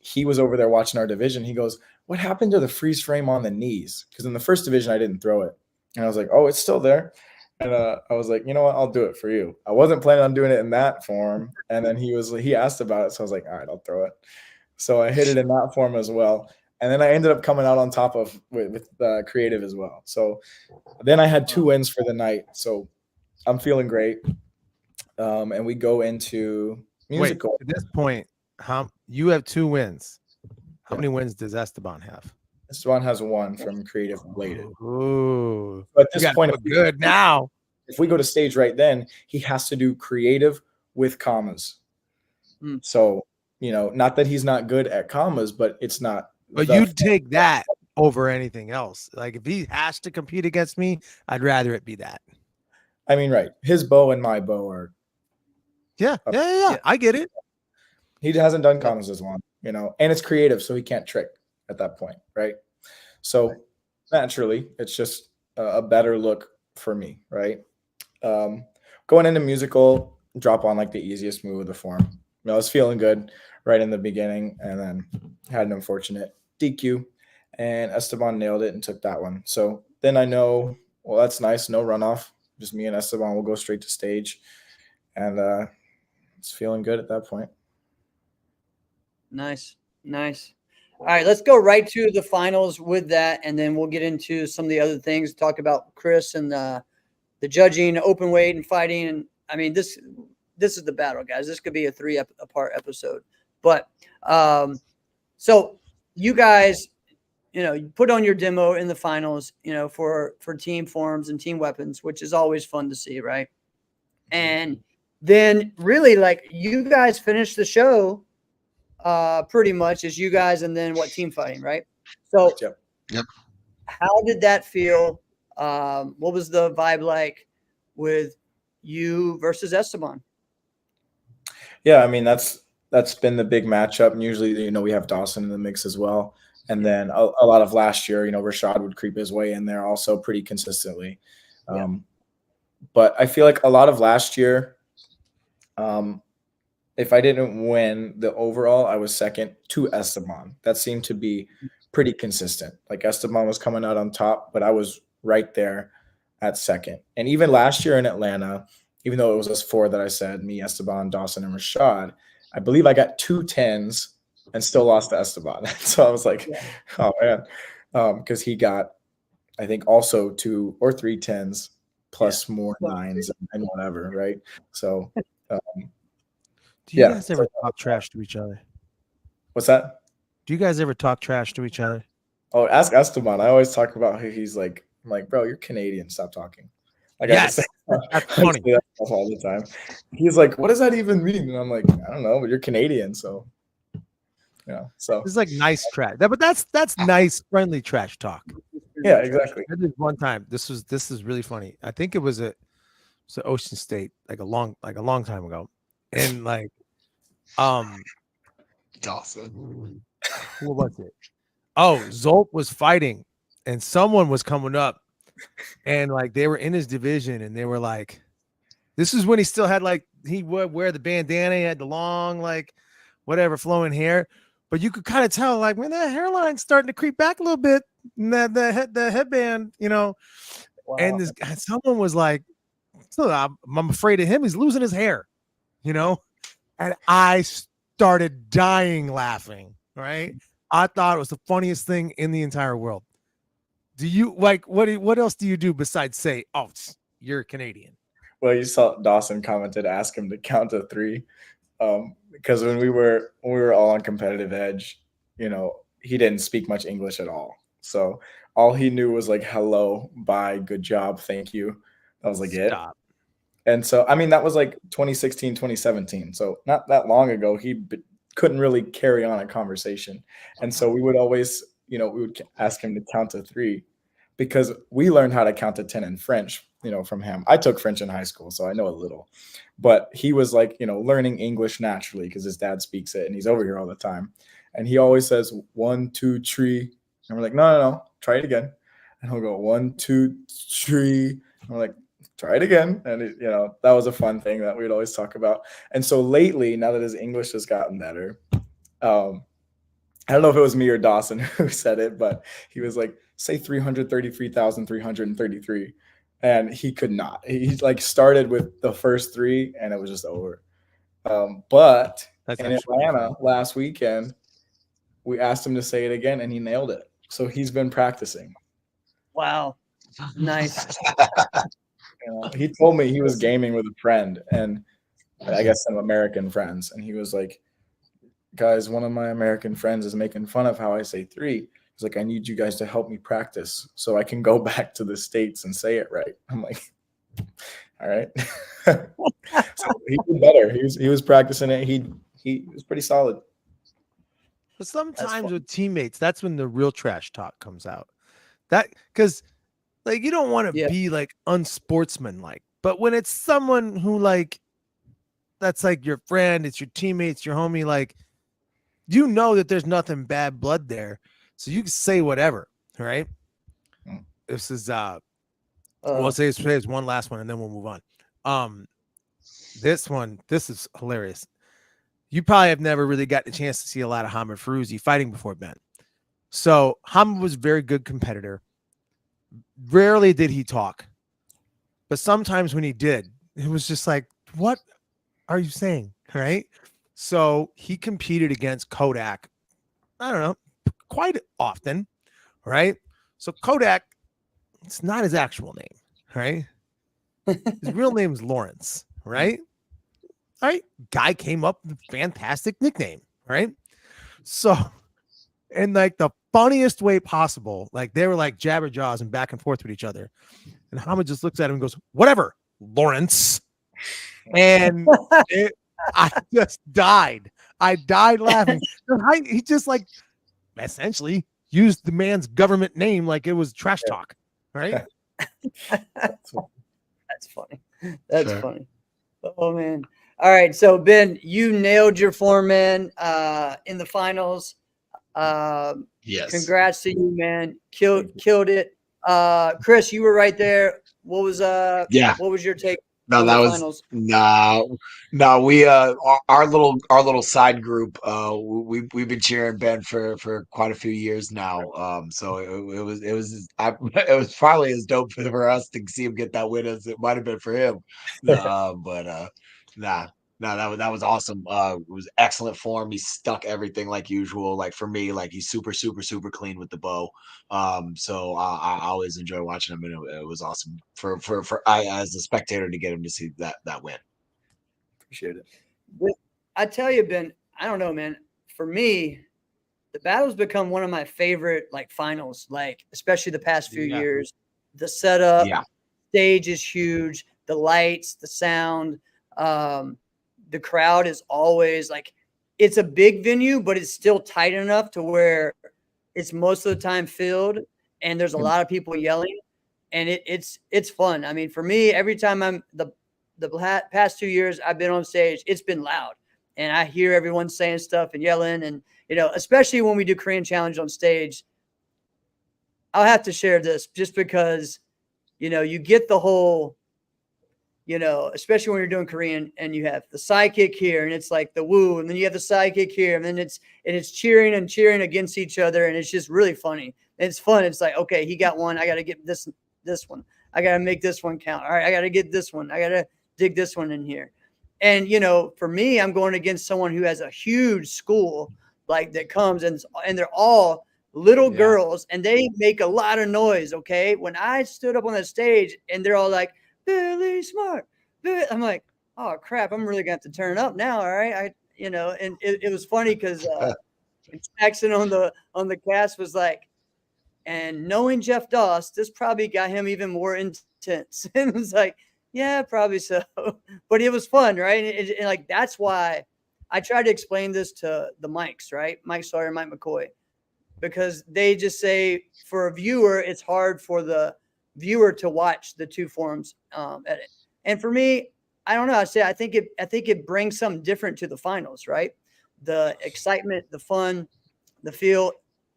He was over there watching our division. He goes, what happened to the freeze frame on the knees? Because in the first division, I didn't throw it. And I was like, oh, it's still there. And I was like, you know what? I'll do it for you. I wasn't planning on doing it in that form. And then he asked about it. So I was like, all right, I'll throw it. So I hit it in that form as well. And then I ended up coming out on top with Creative as well. So then I had 2 wins for the night. So I'm feeling great. And we go into musical. Wait, at this point, you have 2 wins. How many wins does Esteban have? Esteban has 1 from Creative Bladed. Ooh. But at this point, good now. If we go to stage right then, he has to do Creative with commas. So, not that he's not good at commas, but it's not. But you'd take that over anything else. Like if he has to compete against me, I'd rather it be that. I mean, right. His bow and my bow are. Yeah. I get it. He hasn't done commas as long, and it's Creative, so he can't trick at that point, right? So naturally, it's just a better look for me, right? Going into musical, drop on like the easiest move of the form. I was feeling good right in the beginning, and then had an unfortunate DQ, and Esteban nailed it and took that one. So then I know, well, that's nice. No runoff. Just me and Esteban will go straight to stage, and it's feeling good at that point. Nice. All right, let's go right to the finals with that, and then we'll get into some of the other things. Talk about Chris and the judging, open weight, and fighting. And I mean, this is the battle, guys. This could be a 3-part episode. But so you guys, you put on your demo in the finals, for team forms and team weapons, which is always fun to see, right? And then really like you guys finished the show pretty much as you guys and then what team fighting, right? So Yep. how did that feel? What was the vibe like with you versus Esteban? Yeah, I mean that's been the big matchup. And usually, we have Dawson in the mix as well. And then a lot of last year, Rashad would creep his way in there also pretty consistently. But I feel like a lot of last year, if I didn't win the overall, I was second to Esteban. That seemed to be pretty consistent. Like Esteban was coming out on top, but I was right there at second. And even last year in Atlanta, even though it was us four that I said, me, Esteban, Dawson, and Rashad, I believe I got 2 10s and still lost to Esteban. So I was like, oh man, because he got, I think, also 2 or 3 10s plus more 9s and whatever, right? So, do you guys ever talk trash to each other? What's that? Do you guys ever talk trash to each other? Oh, ask Esteban. I always talk about how he's like, I'm like, bro, you're Canadian. Stop talking. Like, yes, that's funny. I say that all the time. He's like, what does that even mean? And I'm like, I don't know, but you're Canadian, so So it's like nice trash. But that's nice, friendly trash talk. Yeah, exactly. One time, this is really funny. I think it was at Ocean State, like a long time ago, and like, Dawson. who was it? Oh, Zolp was fighting, and someone was coming up, and like they were in his division, and they were like, this is when he still had like he would wear the bandana, he had the long like whatever flowing hair, but you could kind of tell like, man, that hairline's starting to creep back a little bit, and the headband, Wow. And this guy, someone was like, so I'm afraid of him. He's losing his hair, and I started dying laughing. Right. I thought it was the funniest thing in the entire world. Do you like what else do you do besides say, oh, you're Canadian? Well, you saw Dawson commented, ask him to count to 3. Because when we were all on Competitive Edge, he didn't speak much English at all. So all he knew was like, hello, bye, good job, thank you. That was like Stop. it. And so, I mean, that was like 2016, 2017. So not that long ago, he couldn't really carry on a conversation. And so we would always, we would ask him to count to 3 because we learned how to count to 10 in French, from him. I took French in high school, so I know a little. But he was like, learning English naturally because his dad speaks it and he's over here all the time. And he always says 1, 2, 3. And we're like, no, try it again. And he'll go 1, 2, 3. And we're like, try it again. And that was a fun thing that we'd always talk about. And so lately, now that his English has gotten better, I don't know if it was me or Dawson who said it, but he was like, say 333,333. And he could not. He like started with the first 3 and it was just over. But that's in Atlanta last weekend, we asked him to say it again and he nailed it. So he's been practicing. Wow. Nice. He told me he was gaming with a friend and I guess some American friends. And he was like, guys, one of my American friends is making fun of how I say 3. He's like, I need you guys to help me practice so I can go back to the States and say it right. I'm like, all right. So he did better. He was practicing it. He was pretty solid. But sometimes with teammates, that's when the real trash talk comes out. That because like you don't want to be like unsportsmanlike, but when it's someone who like that's like your friend, it's your teammates, your homie, like that there's nothing bad blood there. So you can say whatever, right? This is we'll say it's one last one and then we'll move on. This is hilarious. You probably have never really got the chance to see a lot of Hamid Firouzi fighting before Ben. So Hamid was a very good competitor. Rarely did he talk, but sometimes when he did, it was just like, what are you saying? Right? So he competed against Kodak. I don't know, quite often, right? So Kodak, it's not his actual name, right? His real name is Lawrence, right? All right, guy came up with a fantastic nickname, right? So, in like the funniest way possible, like they were like jabber jaws and back and forth with each other. And Hamid just looks at him and goes, whatever, Lawrence. and I just died. I died laughing. He just like essentially used the man's government name like it was trash talk, right? That's funny. That's Sure. funny. Oh man. All right. So Ben, you nailed your foreman in the finals. Yes. Congrats to you, man. Killed it. Chris, you were right there. What was Yeah. what was your take No, on that the was finals? no. We our little side group. We've been cheering Ben for quite a few years now. So it was probably as dope for us to see him get that win as it might have been for him. But nah. No, that was awesome. It was excellent form. He stuck everything like usual. Like for me, like he's super clean with the bow. So I always enjoy watching him, and it was awesome for I as a spectator to get him to see that win. Appreciate it. I tell you, Ben, I don't know, man. For me, the battle's become one of my favorite like finals, like especially the past few years. The setup, stage is huge, the lights, the sound, the crowd is always like it's a big venue, but it's still tight enough to where it's most of the time filled and there's a lot of people yelling and it's fun. I mean, for me, every time I'm the past 2 years I've been on stage, it's been loud and I hear everyone saying stuff and yelling. And, especially when we do Korean Challenge on stage, I'll have to share this just because, you get the whole, especially when you're doing Korean and you have the sidekick here and it's like the woo, and then you have the sidekick here, and then it's cheering and cheering against each other. And it's just really funny. And it's fun. It's like, okay, he got one. I got to get this one. I got to make this one count. All right. I got to get this one. I got to dig this one in here. And, for me, I'm going against someone who has a huge school like that comes and they're all little girls and they make a lot of noise. Okay. When I stood up on that stage and they're all like, Billy Smart. I'm like, oh crap, I'm really going to have to turn up now. All right. And it was funny because Jackson on the cast was like, and knowing Jeff Doss, this probably got him even more intense. And it was like, yeah, probably so. But it was fun, right? And like that's why I tried to explain this to the Mikes, right? Mike Sawyer, Mike McCoy, because they just say for a viewer, it's hard for the viewer to watch the two forms edit. And for me, I don't know. I think it brings something different to the finals, right? The excitement, the fun, the feel,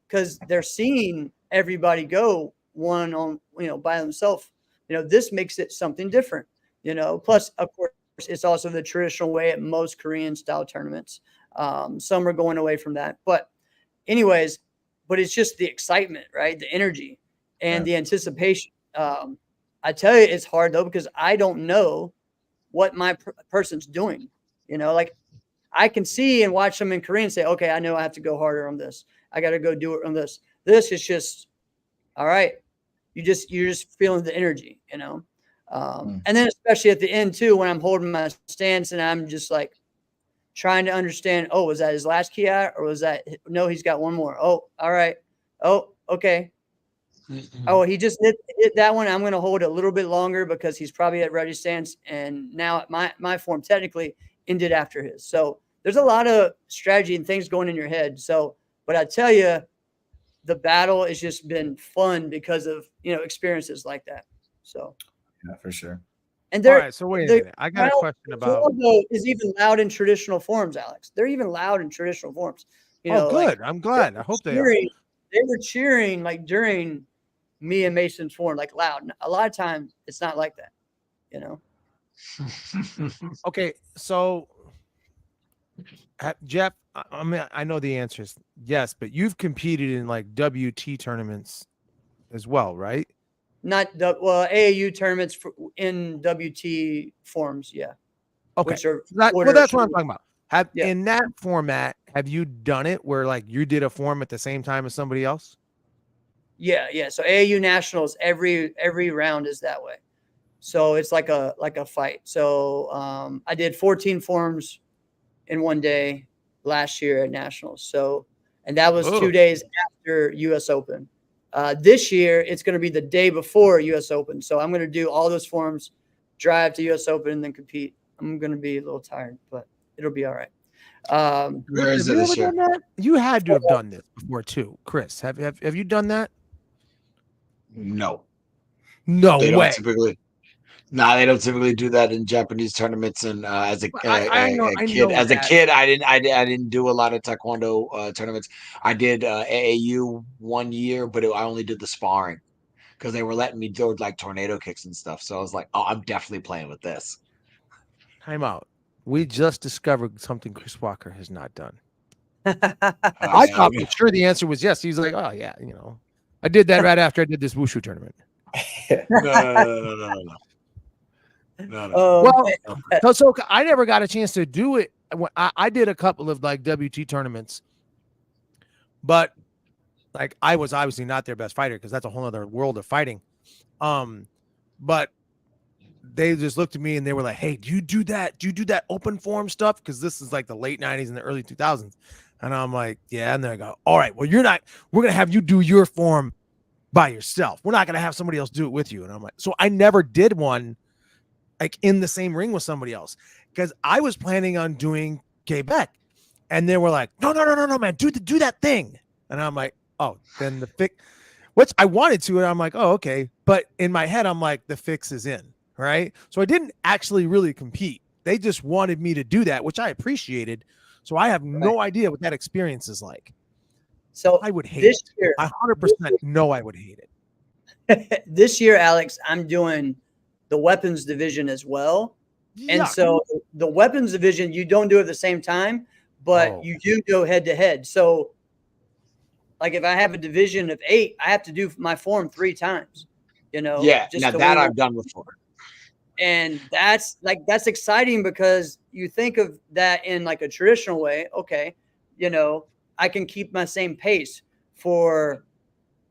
because they're seeing everybody go one on, by themselves. This makes it something different. Plus, of course, it's also the traditional way at most Korean style tournaments. Some are going away from that, but anyways, but it's just the excitement, right? The energy and the anticipation. I tell you, it's hard though, because I don't know what my person's doing. Like I can see and watch them in Korean and say, okay, I know I have to go harder on this. I got to go do it on this. This is just, all right. You're just feeling the energy, And then especially at the end too, when I'm holding my stance and I'm just like trying to understand, oh, was that his last key out or was that, no, he's got one more. Oh, all right. Oh, okay. Oh, he just hit that one. I'm going to hold it a little bit longer because he's probably at ready stance. And now my form technically ended after his. So there's a lot of strategy and things going in your head. So, but I tell you, the battle has just been fun because of, experiences like that. So. Yeah, for sure. And all right, so wait a minute. I got a question about is even loud in traditional forms, Alex. They're even loud in traditional forms. Good. Like, I'm glad. I hope they are. They were cheering like during me and Mason's form, like loud. A lot of times it's not like that, Okay, so Jeff, I mean, I know the answer is yes, but you've competed in like WT tournaments as well, right? Not AAU tournaments in WT forms, yeah. Okay, which are that's what I'm talking about. In that format, have you done it where like you did a form at the same time as somebody else? Yeah. So AAU nationals, every round is that way. So it's like a fight. So I did 14 forms in one day last year at nationals. So, and that was 2 days after US Open. This year it's going to be the day before US Open. So I'm going to do all those forms, drive to US Open, and then compete I'm gonna be a little tired, but it'll be all right. Where is Have it you this ever year? done that? You had to have done this before too, Chris. Have you done that? No, No they don't way. typically. Nah, they don't typically do that in Japanese tournaments. And as a, But a I kid, know that. I didn't do a lot of taekwondo tournaments. I did AAU 1 year, but I only did the sparring because they were letting me do like tornado kicks and stuff. So I was like, oh, I'm definitely playing with this. Time out. We just discovered something Chris Walker has not done. Uh, I Yeah, thought for sure the answer was yes. He's like, oh yeah, I did that right after I did this wushu tournament. no. Well, man, so I never got a chance to do it. I did a couple of like WT tournaments, but like I was obviously not their best fighter because that's a whole other world of fighting. But they just looked at me and they were like, "Hey, do you do that? Do you do that open form stuff? Because this is like the late '90s and the early 2000s." And I'm like, "Yeah." And they go, "All right, well, you're not. We're gonna have you do your form by yourself. We're not gonna have somebody else do it with you." And I'm like, so I never did one like in the same ring with somebody else because I was planning on doing Quebec, and they were like, "No, man, do that thing." And I'm like, "Oh, then the fix." Which I wanted to, and I'm like, "Oh, okay." But in my head, I'm like, "The fix is in." Right. So I didn't actually really compete. They just wanted me to do that, which I appreciated. So I have no idea what that experience is like. so I would hate this it. year, I 100% know I would hate it. this year, Alex, I'm doing the weapons division as well. And Yuck. so the weapons division, you don't do it at the same time, but Oh. you do go head to head. So, like, if I have a division of 8, I have to do my form 3 times. Yeah, just now to that win. I've done before. And that's exciting because you think of that in like a traditional way. Okay, I can keep my same pace for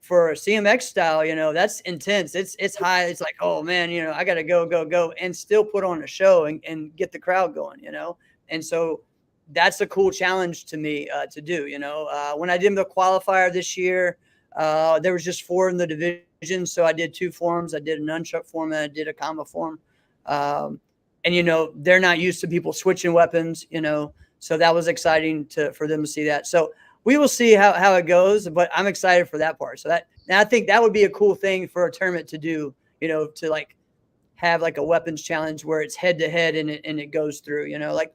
CMX style. That's intense. It's high. It's like, oh man, I got to go and still put on a show and get the crowd going. And so that's a cool challenge to me to do. When I did the qualifier this year, there was just 4 in the division, so I did 2 forms. I did a nunchuck form and I did a combo form. And they're not used to people switching weapons, so that was exciting for them to see that. So we will see how it goes, but I'm excited for that part. So I think that would be a cool thing for a tournament to do, to like have like a weapons challenge where it's head to head and it goes through, like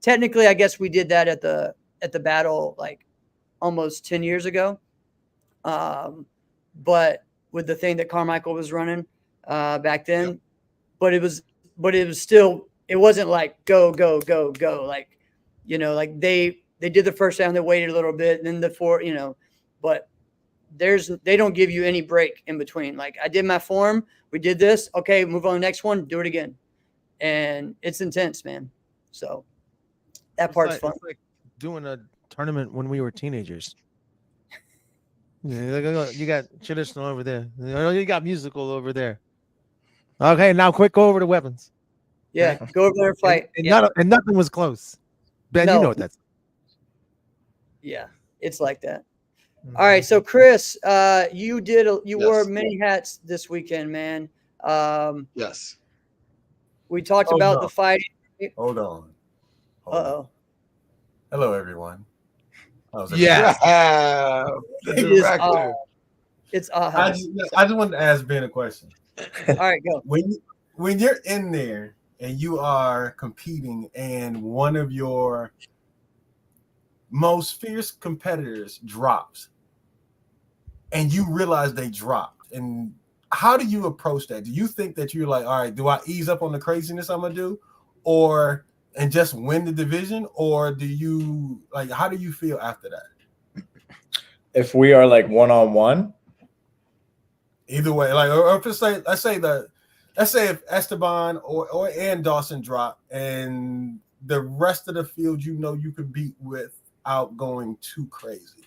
technically, I guess we did that at the battle like almost 10 years ago. But with the thing that Carmichael was running back then, yep. but it was still, it wasn't like go. Like, like they did the first round, they waited a little bit, and then the 4, but they don't give you any break in between. Like I did my form, we did this. Okay, move on to the next one, do it again. And it's intense, man. So that part's fun. It's like doing a tournament when we were teenagers. You got traditional over there. You got musical over there. Okay, now quick, go over to weapons. Yeah, right? Go over there and fight. And nothing was close. Ben, you know what that's. Yeah, it's like that. All right, so Chris, you wore many hats this weekend, man. Yes. We talked about the fighting. Hold on. Uh-oh. Hello, everyone. Yeah. It's I just wanted to ask Ben a question. All right, go. When you're in there and you are competing and one of your most fierce competitors drops and you realize they dropped, and how do you approach that? Do you think that you're like, all right, do I ease up on the craziness I'm gonna do, and just win the division, or do you like, how do you feel after that? If we are like one-on-one, either way, like, or if it's like, let's say if Esteban and Dawson drop and the rest of the field, you could beat without going too crazy.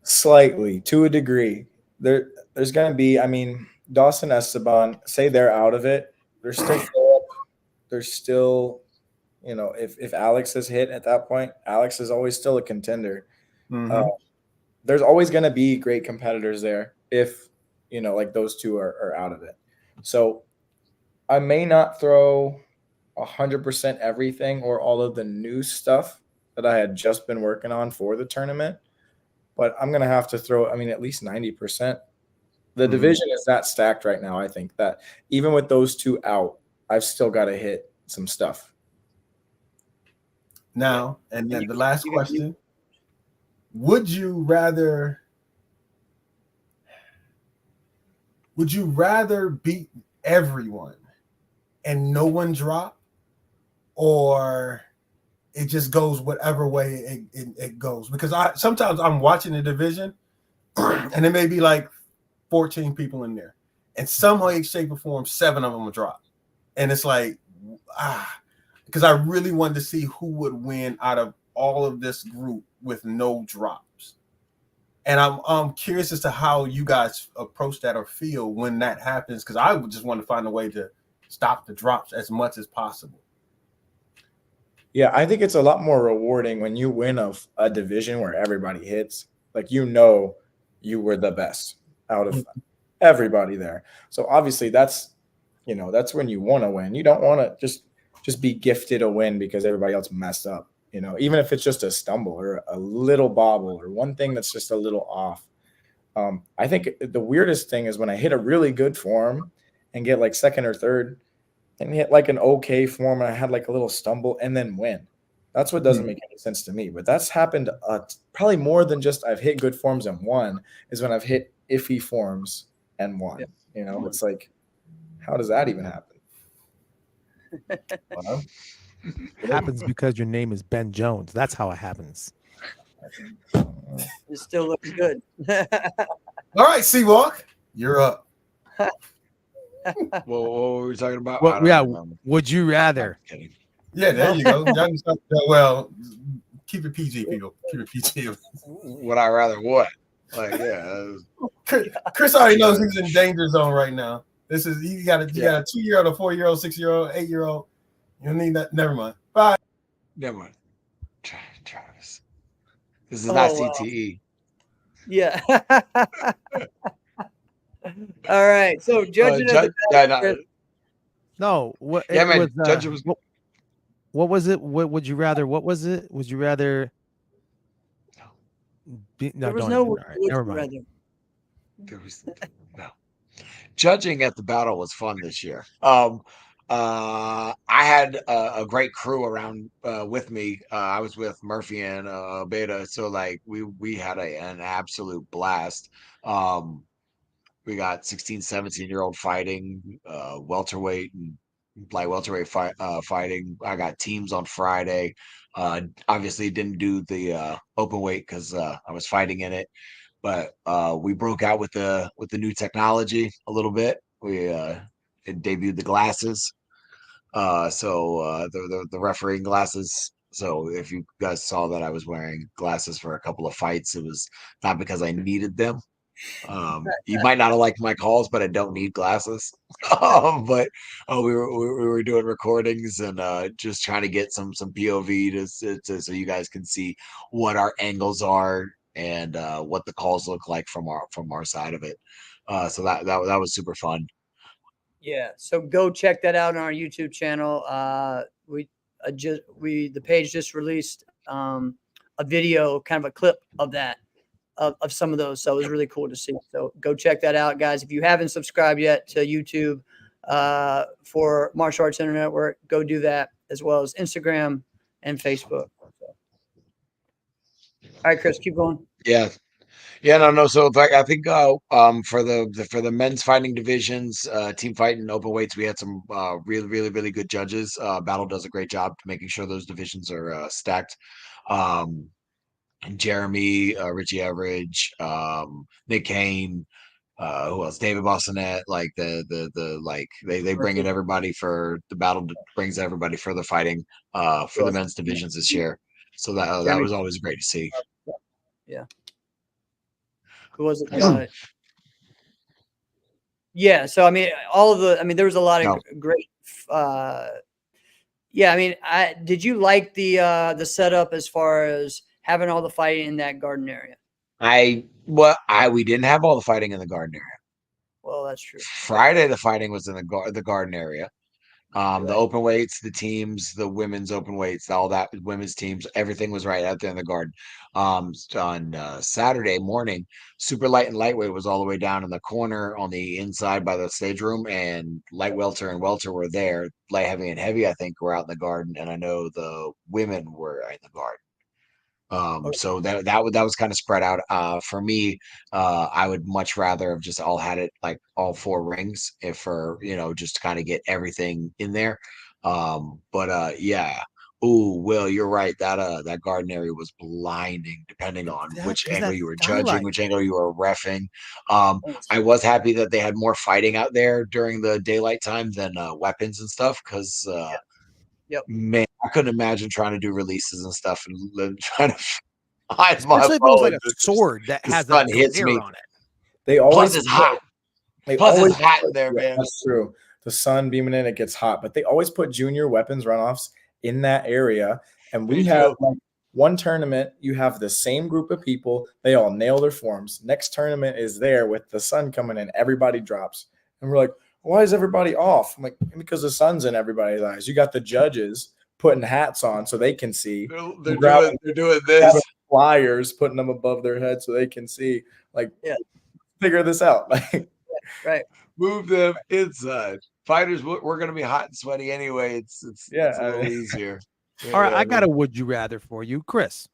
Slightly, to a degree. There's going to be, Dawson, Esteban, say they're out of it. There's still, if Alex is hit at that point, Alex is always still a contender. Mm-hmm. There's always going to be great competitors there if, like those two are out of it. So I may not throw 100% everything or all of the new stuff that I had just been working on for the tournament, but I'm gonna have to throw, I mean, at least 90%. The division is that stacked right now. I think that even with those two out, I've still got to hit some stuff. Now, and then the last you- question: Would you rather beat everyone and no one drop, or it just goes whatever way it goes? Because sometimes I'm watching the division and it may be like 14 people in there, and somehow, shape, or form, 7 of them will drop, and it's like, because I really wanted to see who would win out of all of this group with no drops, and I'm curious as to how you guys approach that or feel when that happens, because I would just want to find a way to stop the drops as much as possible. Yeah, I think it's a lot more rewarding when you win a division where everybody hits. Like, you know, you were the best out of everybody there. So obviously that's when you want to win. You don't want to just be gifted a win because everybody else messed up. Even if it's just a stumble or a little bobble or one thing that's just a little off. I think the weirdest thing is when I hit a really good form and get like second or third, and hit like an okay form and I had like a little stumble and then win. That's what doesn't make any sense to me. But that's happened probably more than just I've hit good forms and won, is when I've hit iffy forms and won. Yeah. It's like, how does that even happen? Well, it happens because your name is Ben Jones. That's how it happens. It still looks good. All right, Seawalk, you're up. Well, what were we talking about? Well, I don't yeah. remember. Would you rather? I'm kidding. Yeah, there you go. Y'all can start- well, keep it PG, people. Keep it PG. Would I rather what? Like, yeah. Chris already knows he's in danger zone right now. You got a 2-year-old, a 4-year-old, 6-year-old, 8-year-old. You don't need that. Never mind. Bye. Never mind. Travis. This is not CTE. Yeah. All right. So judging at the back, Chris, No. What? Yeah, it man. was, Judge was. what was it? What would you rather? What was it? Would you rather? No, there was don't no even. All right, would never you mind. rather. There was no. Judging at the battle was fun this year. I had a great crew around with me. I was with Murphy and Beta, so like we had an absolute blast. We got 16, 17-year-old fighting, welterweight and light welterweight fighting. I got teams on Friday. Obviously didn't do the open weight because I was fighting in it, but we broke out with the new technology a little bit. We it debuted the glasses, so the refereeing glasses. So if you guys saw that I was wearing glasses for a couple of fights, it was not because I needed them. You might not have liked my calls, but I don't need glasses. But we were doing recordings and just trying to get some POV to so you guys can see what our angles are and what the calls look like from our side of it. So that was super fun. Yeah. So go check that out on our YouTube channel. The page just released a video, kind of a clip of that. Of some of those. So it was really cool to see. So go check that out, guys. If you haven't subscribed yet to YouTube for Martial Arts Internet Network, go do that, as well as Instagram and Facebook. All right, Chris, keep going. Yeah. No. So I think for the men's fighting divisions, team fighting, open weights, we had some really good judges. Battle does a great job making sure those divisions are stacked. Jeremy, Richie Average, Nick Kane, who else? David Bossonette. Like they bring in everybody for the battle. Brings everybody for the fighting for the men's divisions this year. So that was always great to see. Yeah. Who was it? Yeah. So I mean, there was a lot of great. Yeah. I mean, did you like the setup as far as having all the fighting in that garden area? We didn't have all the fighting in the garden area. Well, that's true. Friday the fighting was in the garden area. The open weights, the teams, the women's open weights, all that women's teams, everything was right out there in the garden. On Saturday morning, super light and lightweight was all the way down in the corner on the inside by the stage room, and light welter and welter were there. Light heavy and heavy, I think, were out in the garden, and I know the women were in the garden. So that was kind of spread out. For me, I would much rather have just all had it like all 4 rings if for just to kind of get everything in there. But yeah. Ooh, Will, you're right. That garden area was blinding, depending on which angle you were judging, which angle you were reffing. I was happy that they had more fighting out there during the daylight time than weapons and stuff, because Yep. man, I couldn't imagine trying to do releases and stuff and trying to hide Especially my if it was like a bow. sword that the has a sun hits glare me. on it. They Plus, always it's hot. They Plus, always it's hot in there, yeah, man. that's true. The sun beaming in, it gets hot, but they always put junior weapons runoffs in that area. And we They have do. like one tournament, you have the same group of people, they all nail their forms. Next tournament is there with the sun coming in, everybody drops. And we're like, why is everybody off? I'm like, because the sun's in everybody's eyes. You got the judges putting hats on so they can see. They're doing this. Grabbing flyers, putting them above their head so they can see. Like, figure this out. Like, Right. Move them inside. Fighters, we're going to be hot and sweaty anyway. It's a little easier. All right, I got a would you rather for you, Chris.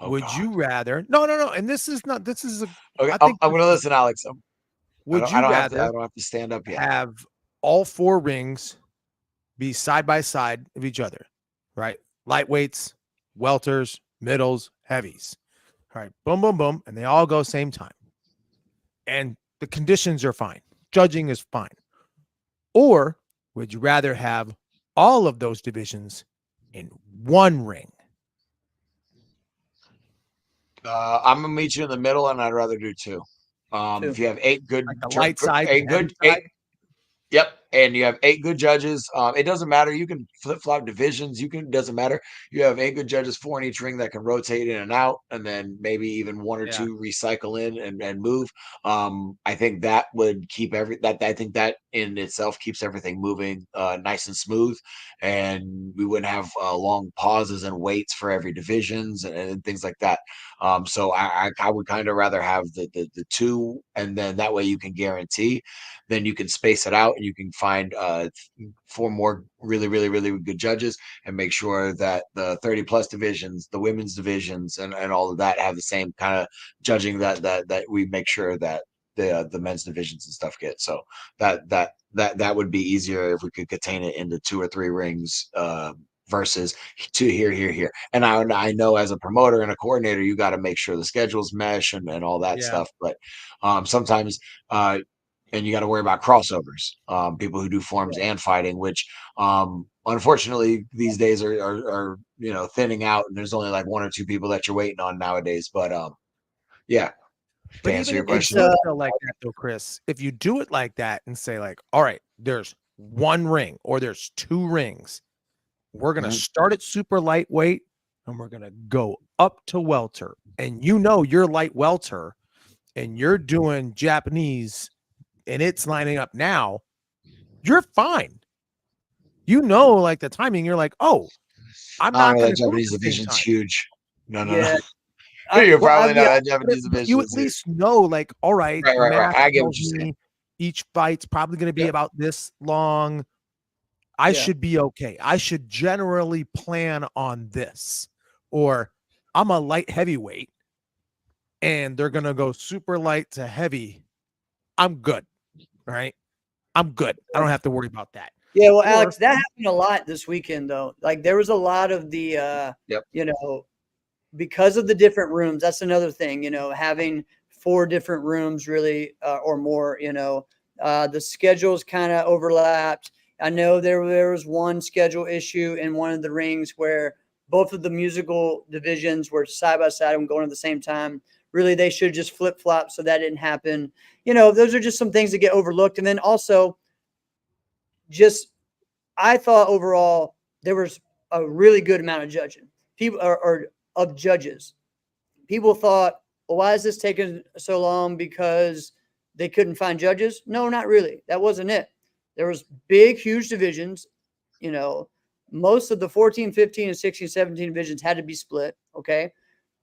Oh, would God. you rather? No. And this is not. This is a. Okay, I I'm think going to listen, Alex. Would I you don't rather have to stand up yet. have all 4 rings be side by side of each other, right? Lightweights, welters, middles, heavies. All right, boom, boom, boom, and they all go same time. And the conditions are fine. Judging is fine. Or would you rather have all of those divisions in 1 ring? I'm gonna meet you in the middle, and I'd rather do 2. If you have 8 good, Like the light side, the heavy side? 8. Yep, and you have 8 good judges. It doesn't matter. You can flip flop divisions. Doesn't matter. You have 8 good judges, 4 in each ring that can rotate in and out, and then maybe even 1 or 2 recycle in and move. I think that would keep I think that in itself keeps everything moving nice and smooth, and we wouldn't have long pauses and waits for every divisions and things like that. So I would kind of rather have the 2, and then that way you can guarantee. Then you can space it out, and you can find 4 more really, really, really good judges, and make sure that the 30 plus divisions, the women's divisions, and all of that have the same kind of judging that we make sure that the men's divisions and stuff get. So that would be easier if we could contain it into 2 or 3 rings. Versus 2 here. And I know as a promoter and a coordinator, you got to make sure the schedules mesh and all that stuff. But sometimes and you got to worry about crossovers, people who do forms and fighting, which unfortunately these days are thinning out, and there's only like 1 or 2 people that you're waiting on nowadays. But yeah. But to answer your even if question, you do it like that, though, Chris, if you do it like that and say like, all right, there's 1 ring or there's 2 rings, we're gonna start at super lightweight and we're gonna go up to welter, and you're light welter, and you're doing Japanese, and it's lining up now, you're fine. Like the timing, you're like, oh, I'm not going to Japanese division's huge. No. Well, You're probably not yeah, that Japanese division. You at least know, like, all right. Right. I get what tells you're saying. me each fight's probably going to be about this long. I should be okay. I should generally plan on this. Or I'm a light heavyweight, and they're going to go super light to heavy. I'm good. Right? I'm good. I don't have to worry about that. Yeah, well, Alex, that happened a lot this weekend, though. Like, there was a lot of the, because of the different rooms. That's another thing, having 4 different rooms really or more, the schedules kind of overlapped. I know there was one schedule issue in one of the rings where both of the musical divisions were side by side and going at the same time. Really, they should just flip flop, so that didn't happen. Those are just some things that get overlooked. And then also, I thought overall there was a really good amount of judging. People of judges. People thought, well, why is this taking so long? Because they couldn't find judges? No, not really. That wasn't it. There was big, huge divisions, you know, most of the 14, 15, and 16, 17 divisions had to be split. Okay.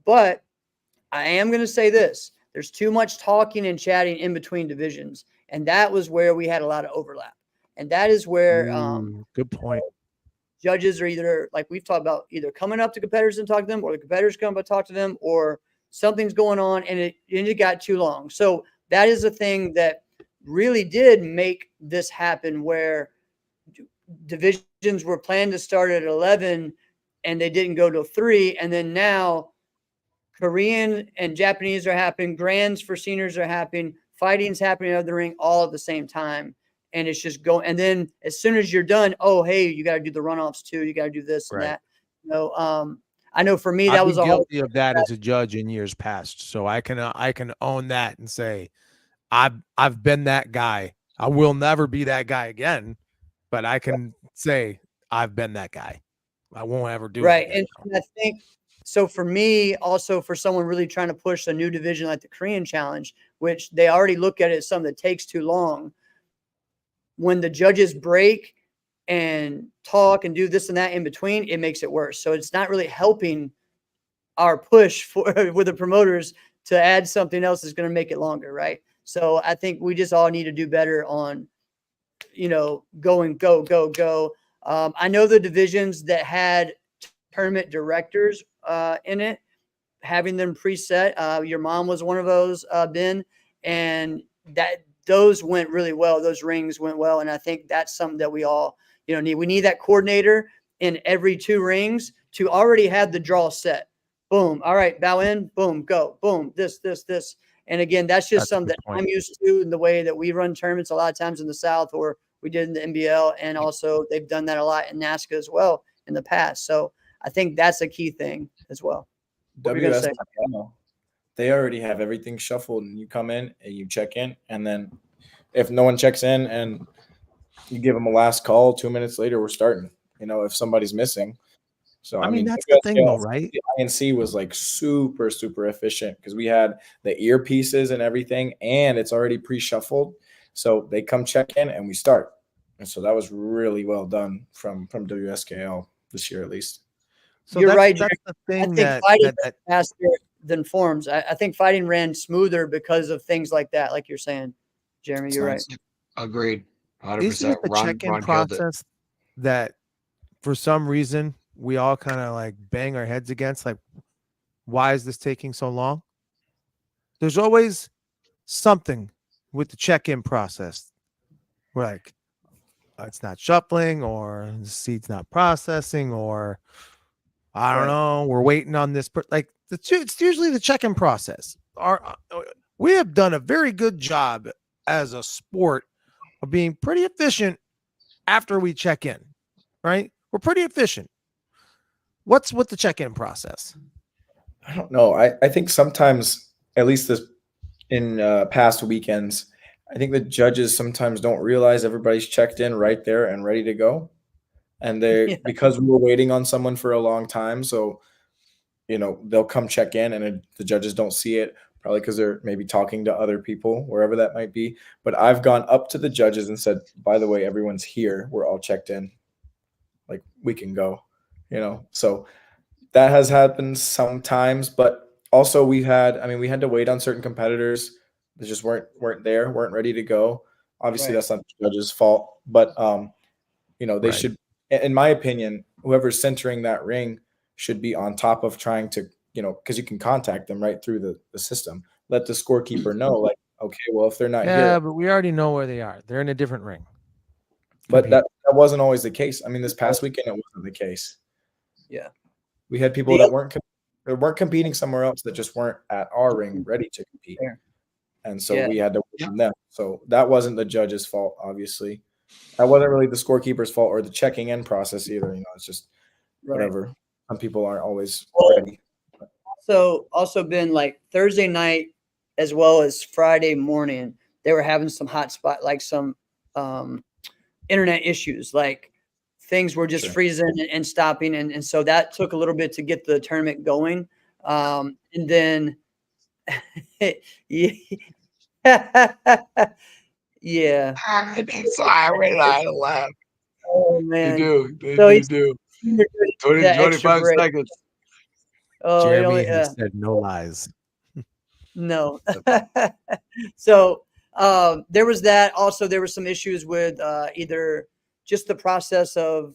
But I am going to say this. There's too much talking and chatting in between divisions. And that was where we had a lot of overlap. And that is where good point. judges are either, like we've talked about, either coming up to competitors and talk to them, or the competitors come up and talk to them, or something's going on and it got too long. So that is a thing that really did make this happen, where divisions were planned to start at 11 and they didn't go to 3. And then now Korean and Japanese are happening. Grands for seniors are happening. Fighting's happening out of the ring all at the same time. And it's just going. And then as soon as you're done, oh, hey, you got to do the runoffs too. You got to do this and that. You know, I know for me, that I've was been a whole guilty of that as a judge in years past. So I can own that and say, I've been that guy. I will never be that guy again, but I can say I've been that guy. I won't ever do it right. again. And I think so for me, also for someone really trying to push a new division like the Korean Challenge, which they already look at it as something that takes too long. When the judges break and talk and do this and that in between, it makes it worse. So it's not really helping our push for with the promoters to add something else that's going to make it longer, right? So I think we just all need to do better on, you know, go. I know the divisions that had tournament directors in it, having them preset. Your mom was one of those, Ben, and those went really well. Those rings went well, and I think that's something that we all, you know, need. We need that coordinator in every 2 rings to already have the draw set. Boom. All right, bow in. Boom. Go. Boom. This. And again, that's just something that I'm used to in the way that we run tournaments a lot of times in the South, or we did in the NBL, and also they've done that a lot in NASCA as well in the past. So I think that's a key thing as well. WSL, they already have everything shuffled, and you come in and you check in, and then if no one checks in and you give them a last call, 2 minutes later, we're starting. You know, if somebody's missing. So I mean that's the thing, though, right? The INC was like super, super efficient because we had the earpieces and everything, and it's already pre-shuffled. So they come check in and we start. And so that was really well done from WSKL this year, at least. So you're right. That's the thing. I think fighting faster than forms. I think fighting ran smoother because of things like that, like you're saying, Jeremy. You're right. Agreed. 100%. Isn't it the check-in process that for some reason we all kind of like bang our heads against? Like, why is this taking so long? There's always something with the check-in process. We're like, it's not shuffling, or the seat's not processing, or I don't know, we're waiting on this. Like, it's usually the check-in process. We have done a very good job as a sport of being pretty efficient after we check in, right? We're pretty efficient. What's with the check-in process? I don't know. I think sometimes, at least this in past weekends, I think the judges sometimes don't realize everybody's checked in right there and ready to go. And because we were waiting on someone for a long time, so, you know, they'll come check in and the judges don't see it, probably because they're maybe talking to other people, wherever that might be. But I've gone up to the judges and said, by the way, everyone's here. We're all checked in. Like, we can go, you know. So that has happened sometimes, but also we had to wait on certain competitors that just weren't ready to go. Obviously, that's not the judge's fault, but you know, they should, in my opinion, whoever's centering that ring should be on top of trying to, you know, because you can contact them right through the system. Let the scorekeeper know, like, okay, well, if they're not here. Yeah, but we already know where they are. They're in a different ring. But that wasn't always the case. I mean, this past weekend, it wasn't the case. Yeah. We had people that weren't competing somewhere else, that just weren't at our ring ready to compete. Yeah. And so we had to wait on them. So that wasn't the judge's fault, obviously. That wasn't really the scorekeeper's fault or the checking in process either. You know, it's just whatever. Some people aren't always ready. Also been like Thursday night as well as Friday morning, they were having some hot spot, like some internet issues, like things were just freezing and stopping. And so that took a little bit to get the tournament going. And then, yeah. That's why I laugh. Oh They man. do. They So do. he's do. senior good at 20 that extra 25 break. seconds. Oh, he only, Jeremy has said no lies. no. So there was that. Also, there were some issues with either just the process of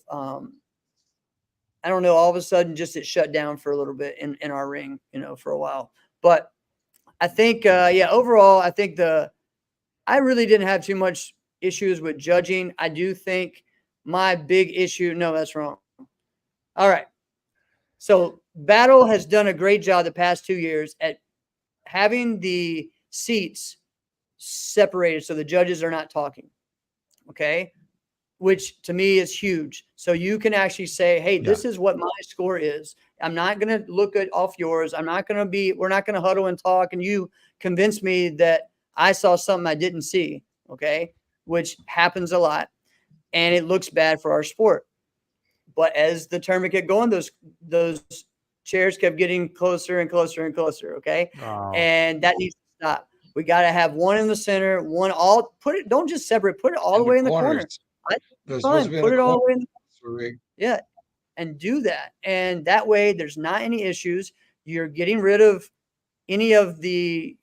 I don't know. All of a sudden, just it shut down for a little bit in our ring, for a while. But I think, yeah, overall, I think I really didn't have too much issues with judging. I do think my big issue. No, that's wrong. All right. So Battle has done a great job the past 2 years at having the seats separated so the judges are not talking. Okay. Which to me is huge. So you can actually say, hey, this is what my score is. I'm not going to look at off yours. We're not going to huddle and talk. And you convince me that I saw something I didn't see. Okay. Which happens a lot. And it looks bad for our sport. But as the tournament kept going, those chairs kept getting closer and closer and closer. Okay. Oh, And that needs to stop. We got to have one in the center, don't just separate, put it all the way in the corner. There's supposed to be in Put the it all the corner. way in yeah, and do that. And that way there's not any issues. You're getting rid of any of the,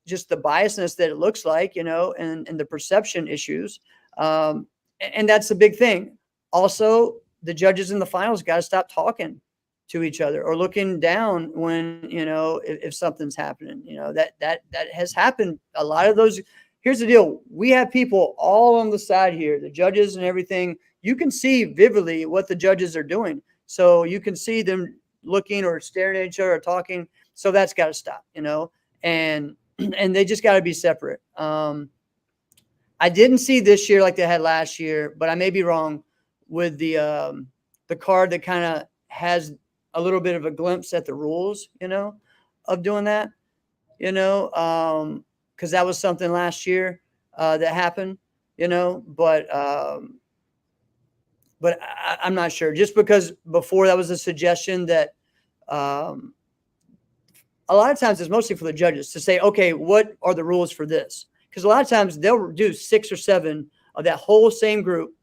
just the biasness that it looks like, and the perception issues. And that's the big thing. Also, the judges in the finals got to stop talking to each other or looking down when, if something's happening, that has happened. A lot of those. Here's the deal. We have people all on the side here, the judges and everything. You can see vividly what the judges are doing. So you can see them looking or staring at each other or talking. So that's got to stop, and they just got to be separate. I didn't see this year like they had last year, but I may be wrong with the card that kind of has a little bit of a glimpse at the rules, of doing that, because that was something last year that happened, but I'm not sure. Just because before that was a suggestion that a lot of times it's mostly for the judges to say, okay, what are the rules for this? Because a lot of times they'll do 6 or 7 of that whole same group,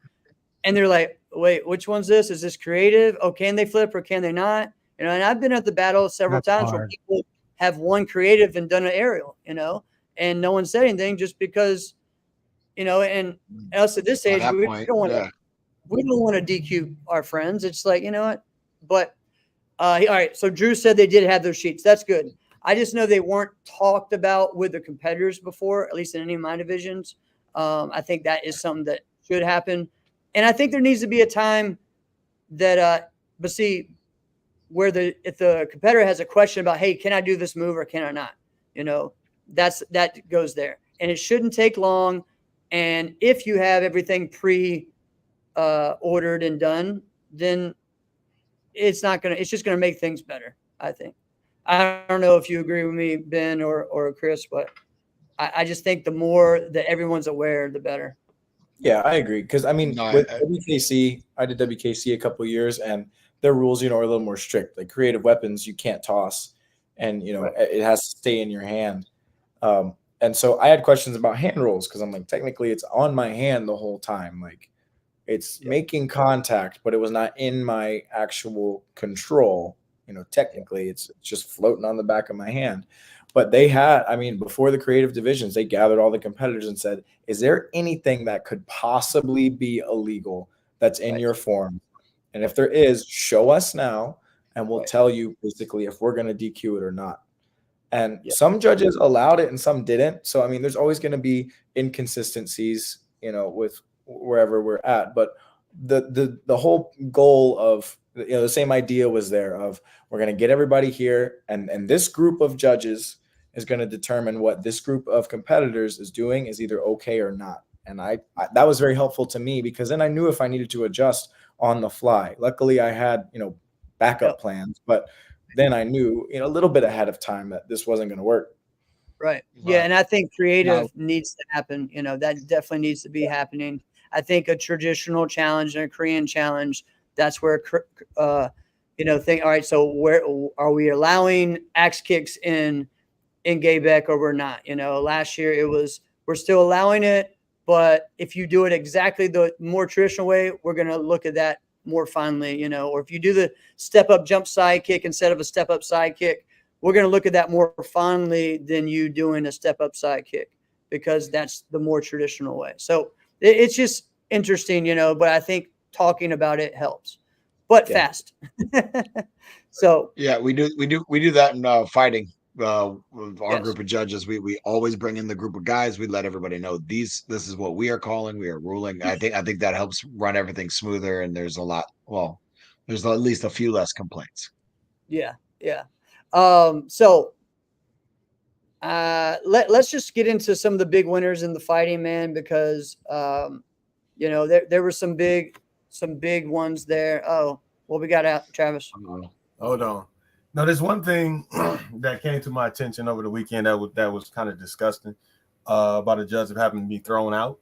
and they're like, wait, which one's this? Is this creative? Oh, can they flip or can they not? And I've been at the battle several times where people have won creative and done an aerial, and no one said anything just because, and us at this age, we don't want to DQ our friends. It's like, what? But all right. So Drew said they did have those sheets. That's good. I just know they weren't talked about with the competitors before, at least in any of my divisions. I think that is something that should happen. And I think there needs to be a time that, but see, if the competitor has a question about, hey, can I do this move or can I not? That goes there. And it shouldn't take long. And if you have everything ordered and done, then it's just going to make things better, I think. I don't know if you agree with me, Ben or Chris, but I just think the more that everyone's aware, the better. Yeah, I agree. Because with WKC, I did WKC a couple of years, and their rules, are a little more strict. Like creative weapons, you can't toss, and it has to stay in your hand. And so I had questions about hand rolls because I'm like, technically, it's on my hand the whole time. Like, it's making contact, but it was not in my actual control. Technically, it's just floating on the back of my hand. But they had, before the creative divisions, they gathered all the competitors and said, is there anything that could possibly be illegal that's in your form? And if there is, show us now, and we'll tell you basically if we're going to DQ it or not. And some judges allowed it and some didn't. So, there's always going to be inconsistencies, with wherever we're at. But the whole goal of, the same idea was there of we're going to get everybody here, and this group of judges is going to determine what this group of competitors is doing is either okay or not. And I that was very helpful to me because then I knew if I needed to adjust on the fly. Luckily, I had, backup plans, but then I knew, a little bit ahead of time that this wasn't going to work. Right. Yeah. And I think creative needs to happen. That definitely needs to be happening. I think a traditional challenge and a Korean challenge, that's where, all right, so where are we allowing axe kicks in Gaybeck or we're not? Last year we're still allowing it, But if you do it exactly the more traditional way, we're going to look at that more finely, you know. Or if you do the step up jump side kick instead of a step up side kick, we're going to look at that more fondly than you doing a step up side kick, because that's the more traditional way. So it's just interesting, you know, but I think talking about it helps, but Yeah. fast. So Yeah, we do that in fighting. With our Yes. group of judges, we always bring in the group of guys. We let everybody know this is what we are calling. We are ruling. I think that helps run everything smoother, and there's there's at least a few less complaints. yeah. So let's just get into some of the big winners in the fighting, man, because you know, there were some big ones there. Oh, what we got out, Travis? Hold on. No, there's one thing that came to my attention over the weekend that was kind of disgusting about a judge that happened to be thrown out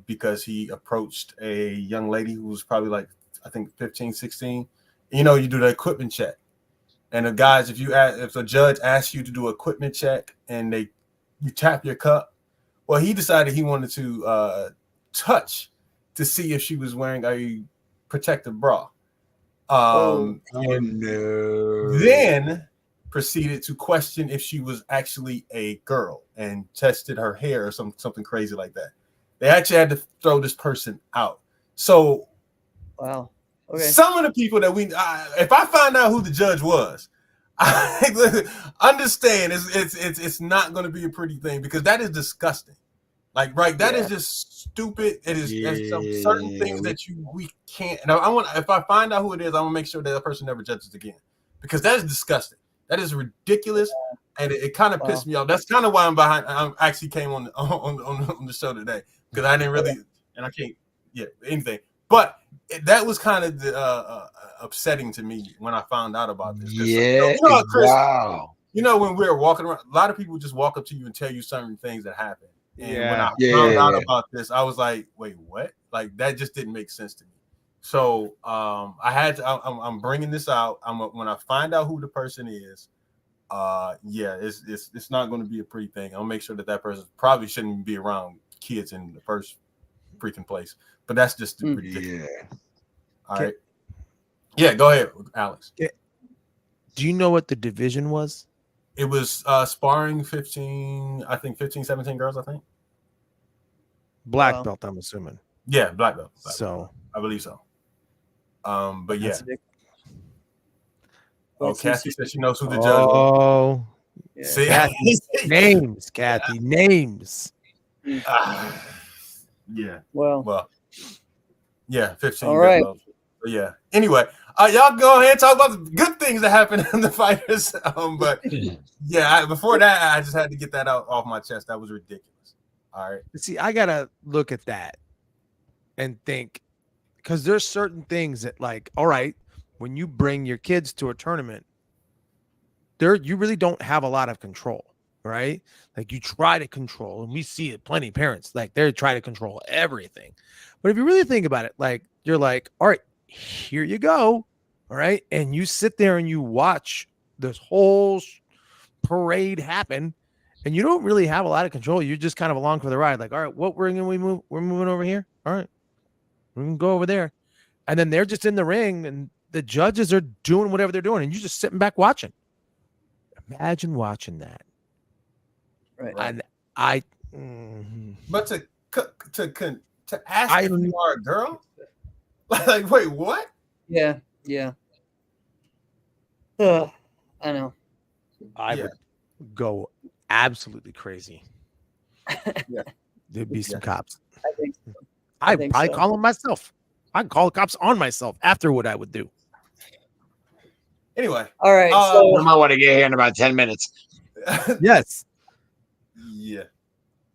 because he approached a young lady who was probably like, I think 15, 16. You know, you do the equipment check. And the guys, if a judge asks you to do an equipment check and you tap your cup, well, he decided he wanted to touch to see if she was wearing a protective bra. And No. then proceeded to question if she was actually a girl and tested her hair or something crazy like that. They actually had to throw this person out. So Wow. Okay. some of the people that if I find out who the judge was, I understand it's not going to be a pretty thing, because that is disgusting. Like, right, that is just stupid. It is there's some certain things that we can't. And if I find out who it is, I want to make sure that person never judges again, because that is disgusting. That is ridiculous, and it kind of pissed me off. That's kind of why I actually came on the show today, because I didn't really, and I can't, anything. But that was kind of upsetting to me when I found out about this. Yeah. Chris, Wow. you know, when we're walking around, a lot of people just walk up to you and tell you certain things that happen. And when I found out about this, I was like, wait, what? Like, that just didn't make sense to me. So I'm bringing this out. When I find out who the person is, it's not going to be a pretty thing. I'll make sure that person probably shouldn't be around kids in the first freaking place. But that's just ridiculous. Yeah. All right. Yeah, go ahead, Alex. Do you know what the division was? It was sparring 15, 17 girls, I think. Black belt, I'm assuming. Yeah, black belt. I believe so. But yeah. Kathy said she knows who the judge was. Oh, yeah. See, names, Kathy, names. Yeah. Well, yeah, 15. All right. But yeah. Anyway, y'all go ahead and talk about the good things that happen in the fighters. But yeah, before that, I just had to get that out off my chest. That was ridiculous. All right. See, I gotta look at that and think, because there's certain things that, like, all right, when you bring your kids to a tournament, you really don't have a lot of control, right? Like, you try to control, and we see it plenty of parents, like, they try to control everything. But if you really think about it, like, you're like, all right, here you go. All right. And you sit there and you watch this whole parade happen, and you don't really have a lot of control. You're just kind of along for the ride. Like, all right, what we're moving over here. All right, we can go over there. And then they're just in the ring, and the judges are doing whatever they're doing, and you're just sitting back watching. Imagine watching that. right. And But to ask if you are a girl, like, wait, what? Yeah. I know. I would go absolutely crazy. Yeah. There'd be some cops. I think so. I'd think probably so. call them myself. I'd call the cops on myself after what I would do. Anyway. All right. I might want to get here in about 10 minutes. Yes. Yeah.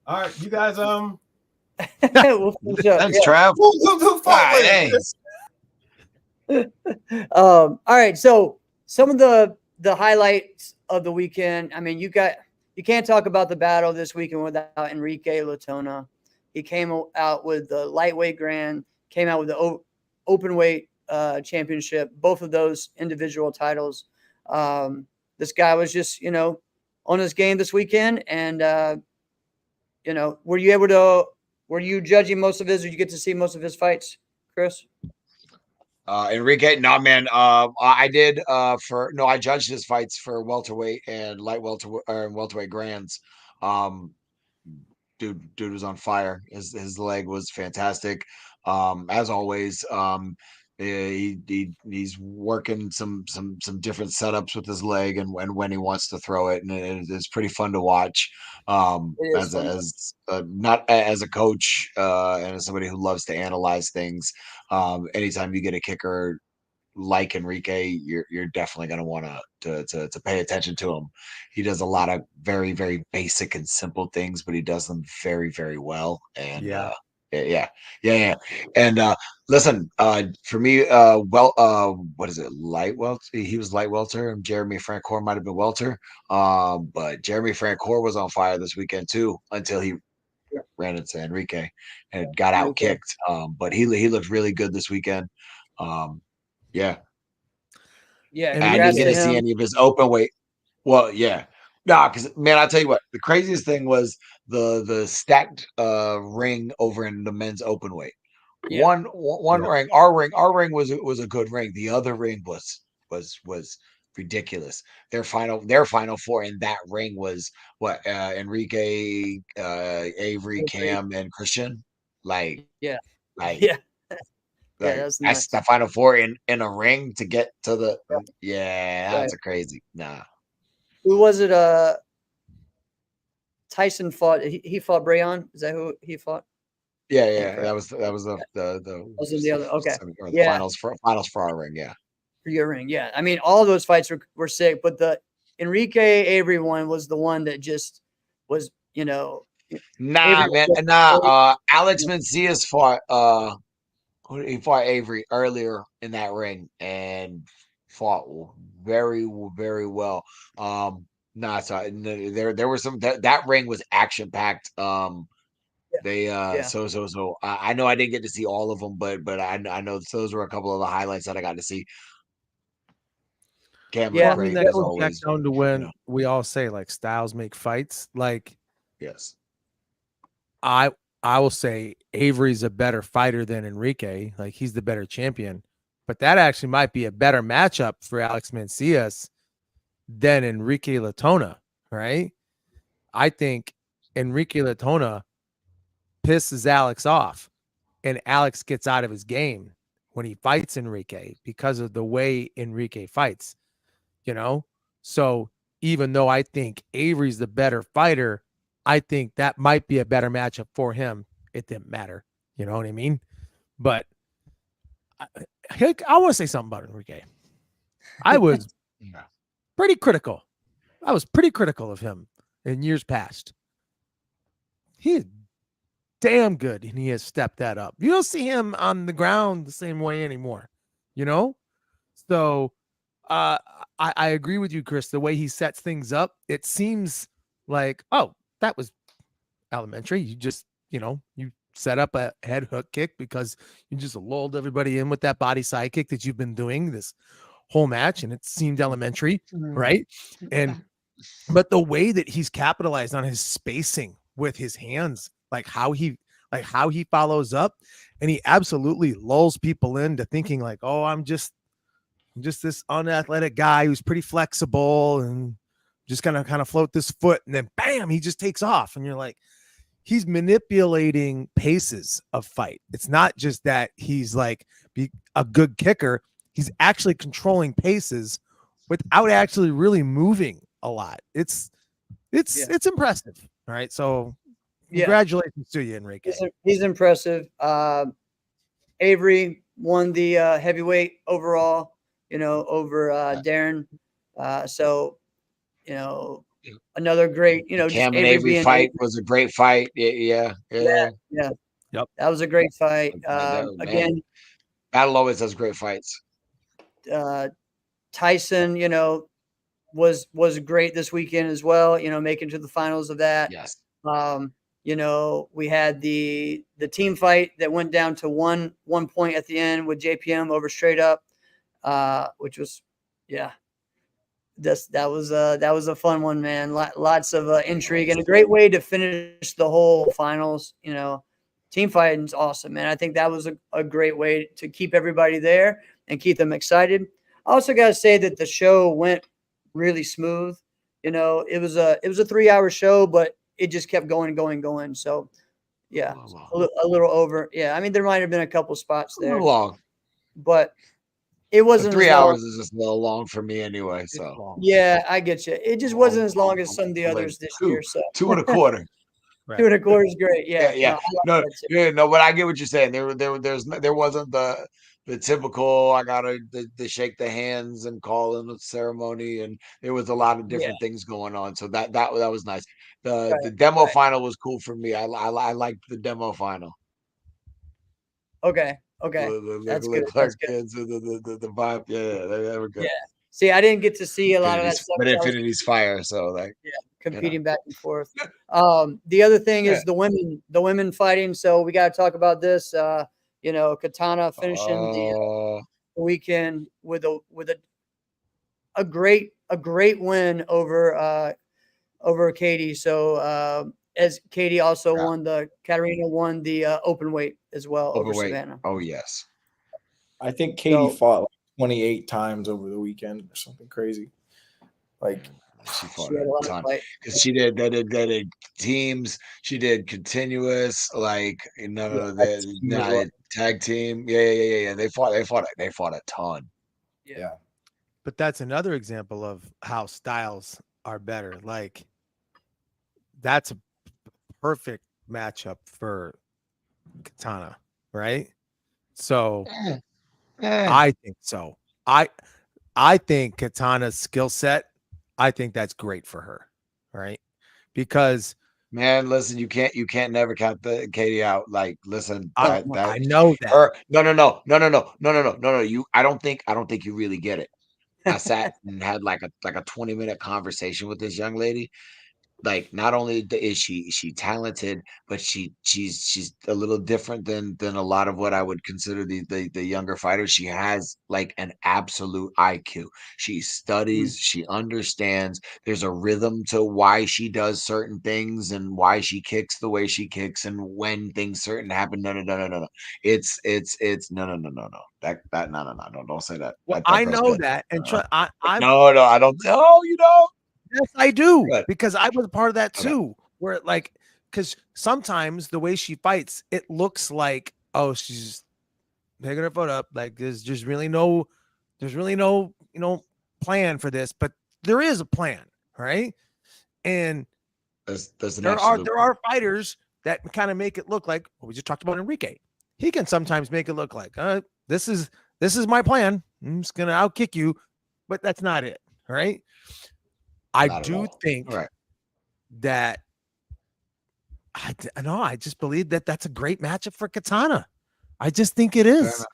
All right, you guys. We'll finish up. Thanks, Trav. Who fought Hey. All right. So some of the highlights of the weekend. I mean, you can't talk about the battle this weekend without Enrique Latona. He came out with the lightweight grand, came out with the open weight championship, both of those individual titles. This guy was just, on his game this weekend, and were you judging most of his, or did you get to see most of his fights, Chris? Enrique, no man. I did I judged his fights for welterweight and light welterweight grands. Um, dude was on fire. His leg was fantastic. As always. He's working some different setups with his leg and when he wants to throw it, and it's pretty fun to watch. Not as a coach and as somebody who loves to analyze things. Anytime you get a kicker like Enrique, you're definitely going to want to pay attention to him. He does a lot of very, very basic and simple things, but he does them very, very well. And Yeah. Yeah. And listen, for me, what is it? Light welter. He was light welter, and Jeremy Francoeur might have been welter. But Jeremy Francoeur was on fire this weekend too, until he ran into Enrique and got out kicked. But he looked really good this weekend. Yeah. Yeah, I didn't get to see any of his open weight. Well, yeah. No, because man, I'll tell you what, the craziest thing was the stacked ring over in the men's open weight. Yeah. One ring, our ring was a good ring. The other ring was ridiculous. Their final four in that ring was what Enrique, Avery, Cam, and Christian. Like Yeah. Like, that's that's the final four in a ring to get to the that's crazy. Nah. Who was it? Tyson fought. He fought Brayon. Is that who he fought? Yeah. That was the was in the other. Okay. Or the finals for our ring. Yeah. For your ring. Yeah. I mean, all of those fights were sick, but the Enrique Avery one was the one that just was, Nah, Avery man. Nah. Alex Mencius fought he fought Avery earlier in that ring and fought very, very well. So there were some that ring was action packed. They so I know I didn't get to see all of them, but I know those were a couple of the highlights that I got to see. Cam I great, mean, that as goes back always. down to when we all say like styles make fights. Like, yes, I will say Avery's a better fighter than Enrique. Like, he's the better champion. But that actually might be a better matchup for Alex Mencius than Enrique Latona, right? I think Enrique Latona pisses Alex off, and Alex gets out of his game when he fights Enrique because of the way Enrique fights, So even though I think Avery's the better fighter, I think that might be a better matchup for him. It didn't matter. You know what I mean? But I want to say something about Enrique. I was pretty critical. I was pretty critical of him in years past. He is damn good, and he has stepped that up. You don't see him on the ground the same way anymore, So I agree with you, Chris. The way he sets things up, it seems like, oh, that was elementary. You just, you set up a head hook kick because you just lulled everybody in with that body side kick that you've been doing this whole match, and it seemed elementary, right? But the way that he's capitalized on his spacing with his hands, like how he follows up, and he absolutely lulls people into thinking like, oh, I'm just this unathletic guy who's pretty flexible and just gonna kind of float this foot, and then bam, he just takes off, and you're like, he's manipulating paces of fight. It's not just that he's like a good kicker. He's actually controlling paces without actually really moving a lot. It's impressive. All right. So congratulations to you, Enrique. He's impressive. Avery won the heavyweight overall, over Darren. Another great, Cam and Avery fight was a great fight. Yeah. Yep. That was a great fight. Again, Battle always has great fights. Tyson, was great this weekend as well, making to the finals of that. Yes. We had the team fight that went down to one point at the end with JPM over Straight Up, which was, that was a fun one, man. Lots of intrigue and a great way to finish the whole finals. You know, team fighting's awesome, man. I think that was a great way to keep everybody there and keep them excited. I also got to say that the show went really smooth. You know, it was a 3-hour show, but it just kept going and going and going. So, yeah, a little over. Yeah, I mean, there might have been a couple spots A there, little long. but it wasn't 3 as long. hours is just a little long for me anyway. So Yeah, I get you. It just wasn't as long as some of the Like others this year. So 2.25. Right. 2.25 is great. Yeah, Yeah. I like No, that too. yeah, no, but I get what you're saying. There wasn't the typical I gotta the shake the hands and call in the ceremony, and there was a lot of Yeah, different things going on. So that was nice. The right, demo right. final was cool for me. I liked the demo final. Okay, The, okay, that's good. Clark That's good. kids, the vibe, yeah, they were good. Yeah. See, I didn't get to see a lot of that Infinity's, stuff. but 'Cause I was Infinity's fire. So like, competing back and forth. The other thing Yeah. is the women fighting. So we got to talk about this. You know, Katana finishing the weekend with a great win over Katie. So as Katie also Katarina won the open weight as well over overweight. Savannah. Oh yes. I think Katie So- fought like 28 times over the weekend or something crazy. Like She fought She had a a lot of ton fight. because they did teams. She did continuous, like tag team as well. tag team. Yeah. They fought a ton. Yeah. But that's another example of how styles are better. Like that's a perfect matchup for Katana, right? So I think so. I think Katana's skill set, I think that's great for her, right? Because Man, listen, you can't never count the Katie out. Like, listen, I know that. or no. I don't think you really get it. I sat and had like a 20-minute conversation with this young lady. Like, not only is she talented, but she's a little different than a lot of what I would consider the younger fighters. She has like an absolute IQ. She studies, she understands. There's a rhythm to why she does certain things and why she kicks the way she kicks and when things certain happen. No. It's no. That no. Don't say that. Well, That I girl's know good. that, and No, I'm I don't. No, you don't. yes, I do Good. because I was a part of that Okay. too. Where like, because sometimes the way she fights, it looks like she's just picking her foot up. Like there's really no plan for this, but there is a plan, right? And There's an there absolute are fighters that kind of make it look like we just talked about Enrique. He can sometimes make it look like this is my plan. I'm just gonna outkick you, but that's not it, right? I Not at do all. think Right. that I just believe that that's a great matchup for Katana. I just think it is. enough.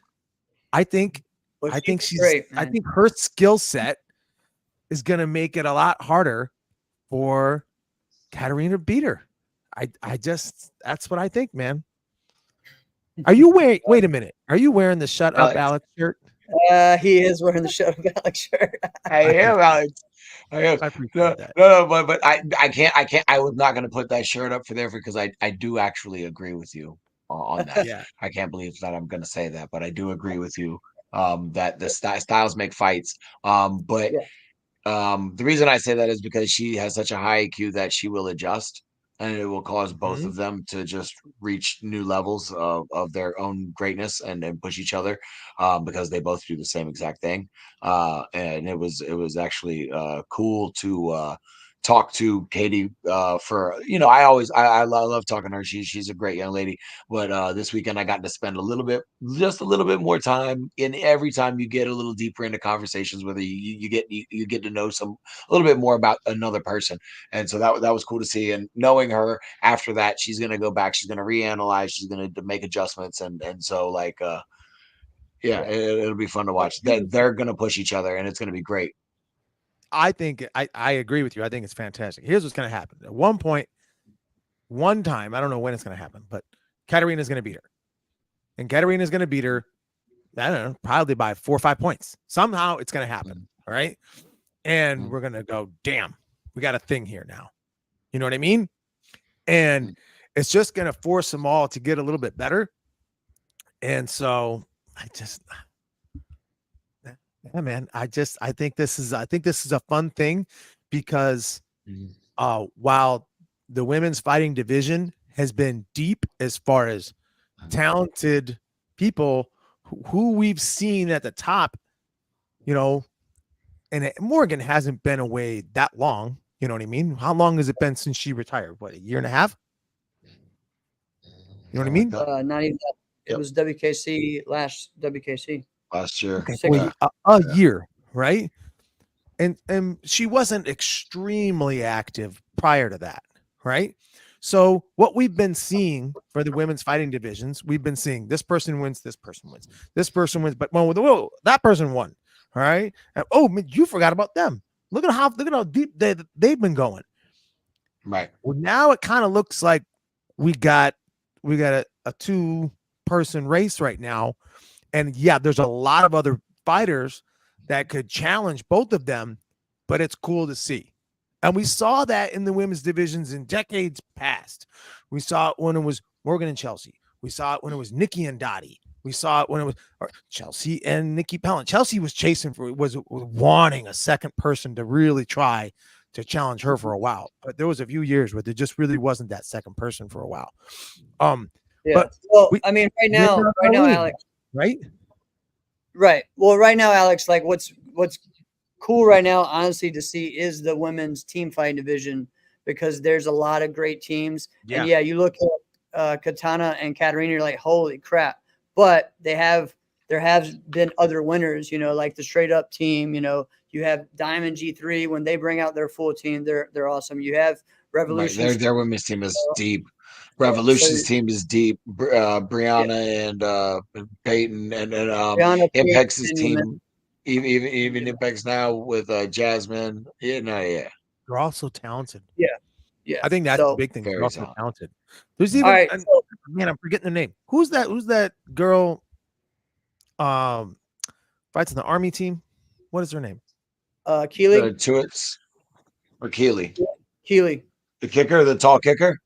I think she's great. I Man. think her skill set is going to make it a lot harder for Katarina to beat her. I just that's what I think, man. Are you wearing? Wait a minute. Are you wearing the Shut Up Alex. Alex shirt? He is wearing the Shut Up Alex shirt. I am, Alex. I am. I appreciate No, that. but I can't. I was not going to put that shirt up for there because I do actually agree with you on that. Yeah. I can't believe that I'm going to say that, but I do agree with you that the styles make fights. But the reason I say that is because she has such a high IQ that she will adjust, and it will cause both of them to just reach new levels of their own greatness and push each other because they both do the same exact thing. And it was actually cool to talk to Katie for I love talking to her. She's a great young lady. But this weekend I got to spend just a little bit more time. And every time you get a little deeper into conversations with her, you get to know a little bit more about another person. And so that was cool to see. And knowing her after that, she's gonna go back, she's gonna reanalyze, she's gonna make adjustments, and so like it'll be fun to watch. They're gonna push each other, and it's gonna be great. I think I agree with you. I think it's fantastic. Here's what's going to happen. At one point, one time, I don't know when it's going to happen, but Katarina's going to beat her. And Katarina's going to beat her, I don't know, probably by 4 or 5 points. Somehow it's going to happen. All right. and Mm. we're gonna go, damn, we got a thing here now. You know what I mean? And it's just gonna force them all to get a little bit better. And so yeah, man, I think this is a fun thing because Mhm. while the women's fighting division has been deep as far as talented people who we've seen at the top, you know, and Morgan hasn't been away that long. You know what I mean? How long has it been since she retired? What, a year and a half? You know what I mean? Not even that. It Yep. was WKC, last WKC. Last year. Okay, Six Yeah. a year, right? And she wasn't extremely active prior to that, right? So what we've been seeing for the women's fighting divisions, we've been seeing this person wins, this person wins, this person wins, but whoa, that person won. All right. And, oh, man, you forgot about them. Look at how deep they've been going. Right. Well, now it kind of looks like we got a 2-person race right now. And yeah, there's a lot of other fighters that could challenge both of them, but it's cool to see. And we saw that in the women's divisions in decades past. We saw it when it was Morgan and Chelsea. We saw it when it was Nikki and Dottie. We saw it when it was Chelsea and Nikki Pellant. Chelsea was was wanting a second person to really try to challenge her for a while. But there was a few years where there just really wasn't that second person for a while. Yeah. But Well, we- I mean, right now, Alex. right? Right. Well, right now, Alex, like what's cool right now, honestly, to see is the women's team fighting division because there's a lot of great teams. Yeah. And yeah, you look at Katana and Katarina, you're like, holy crap. But there have been other winners, you know, like the straight up team, you know, you have Diamond G3 when they bring out their full team, they're awesome. You have Right. Revolution. Their women's team is deep. Revolution's team is deep. Brianna and Peyton and Brianna, Impex's Peyton, team, even Impex now with Jasmine. Yeah. They're also talented. Yeah. I think that's So- the big thing. They're Very also talented. talented. There's even All right. So, man, I'm forgetting the name. Who's that girl fights in the army team? What is her name? Keely, Tuitz or Keely. Keely. The kicker, the tall kicker?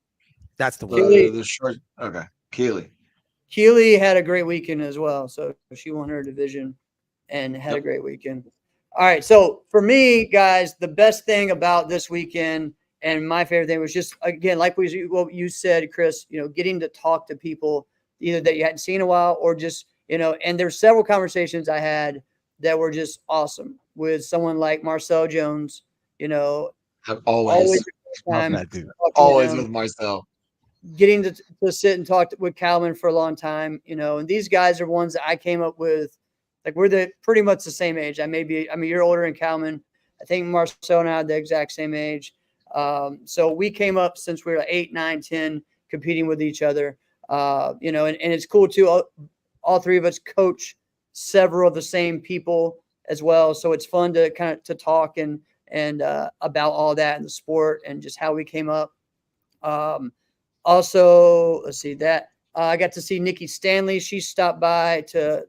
That's the one. Keely. The short. Okay. Keely. Keely had a great weekend as well. So she won her division and had a great weekend. All right. So for me, guys, the best thing about this weekend and my favorite thing was just, again, like what you said, Chris, you know, getting to talk to people either that you hadn't seen in a while or just, you know, and there's several conversations I had that were just awesome with someone like Marcel Jones, you know, Always Love time that dude. talking to always him. with Marcel. Getting to sit and talk with Calvin for a long time, you know, and these guys are ones that I came up with. Like we're pretty much the same age. I mean, you're older than Calvin. I think Marcel and I are the exact same age. So we came up since we were 8, 9, 10, competing with each other. You know, and it's cool too. All three of us coach several of the same people as well. So it's fun to kind of to talk and about all that in the sport and just how we came up. Also, let's see that I got to see Nikki Stanley. She stopped by to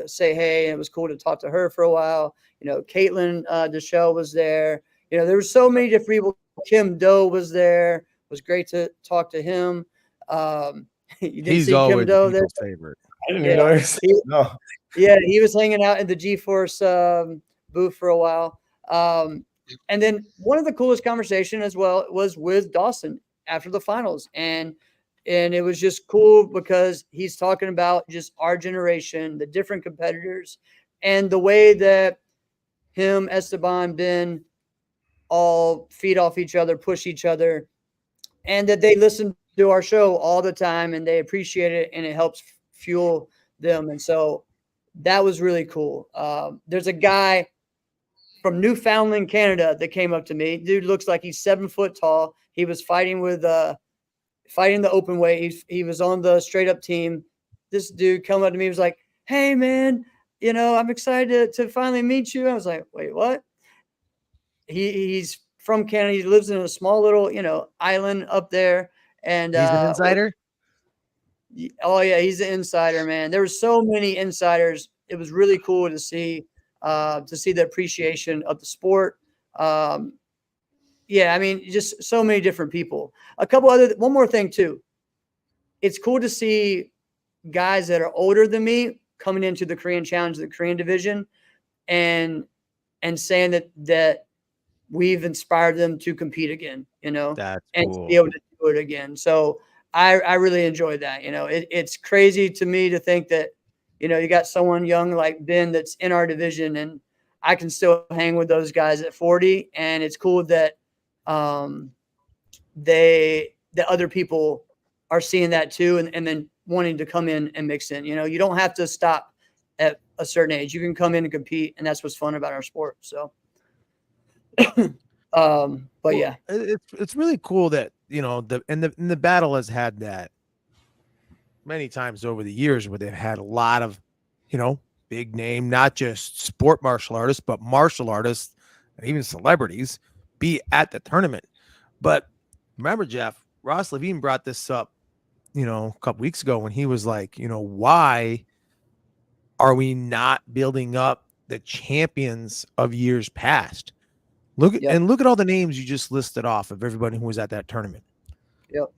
say hey, and it was cool to talk to her for a while. You know, Caitlin Deschelle was there. You know, there were so many different people. Kim Doe was there. It was great to talk to him. You didn't He's see always Kim Doe there. people's favorite. I didn't even know. No. Yeah, he was hanging out in the G-Force booth for a while. And then one of the coolest conversation as well was with Dawson after the finals. And it was just cool because he's talking about just our generation, the different competitors, and the way that him, Esteban, Ben all feed off each other, push each other, and that they listen to our show all the time and they appreciate it and it helps fuel them. And so that was really cool. There's a guy from Newfoundland, Canada that came up to me. Dude looks like he's 7 foot tall. He was fighting the open weight. He was on the straight up team. This dude come up to me, was like, hey man, you know, I'm excited to finally meet you. I was like, wait, what? He's from Canada. He lives in a small little, you know, island up there. And He's an insider. Oh yeah, he's an insider, man. There were so many insiders. It was really cool to see the appreciation of the sport. Yeah, I mean, just so many different people. One more thing too. It's cool to see guys that are older than me coming into the Korean Challenge, the Korean division, and saying that we've inspired them to compete again, That's and cool. to be able to do it again. So I really enjoyed that. It's crazy to me to think that, you got someone young like Ben that's in our division, and I can still hang with those guys at 40. And it's cool that that other people are seeing that too, and then wanting to come in and mix in. You don't have to stop at a certain age. You can come in and compete, and that's what's fun about our sport. So, but yeah, it's really cool that the battle has had that many times over the years where they've had a lot of big name, not just sport martial artists, but martial artists and even celebrities be at the tournament. But remember, Jeff, Ross Levine brought this up a couple weeks ago when he was like, why are we not building up the champions of years past? Look at all the names you just listed off of everybody who was at that tournament. Yep.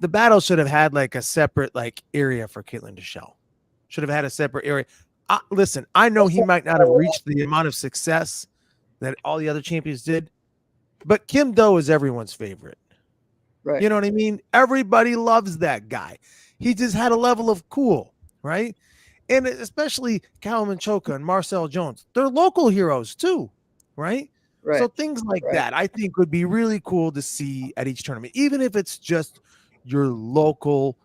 The battle should have had like a separate area for Caitlin Deschelle. Should have had a separate area. Listen, I know he might not have reached the amount of success that all the other champions did, but Kim Do is everyone's favorite. Right. You know what I mean? Everybody loves that guy. He just had a level of cool, right? And especially Callum Choka and Marcel Jones. They're local heroes too, right? Right. So things like that, I think, would be really cool to see at each tournament, even if it's just your local,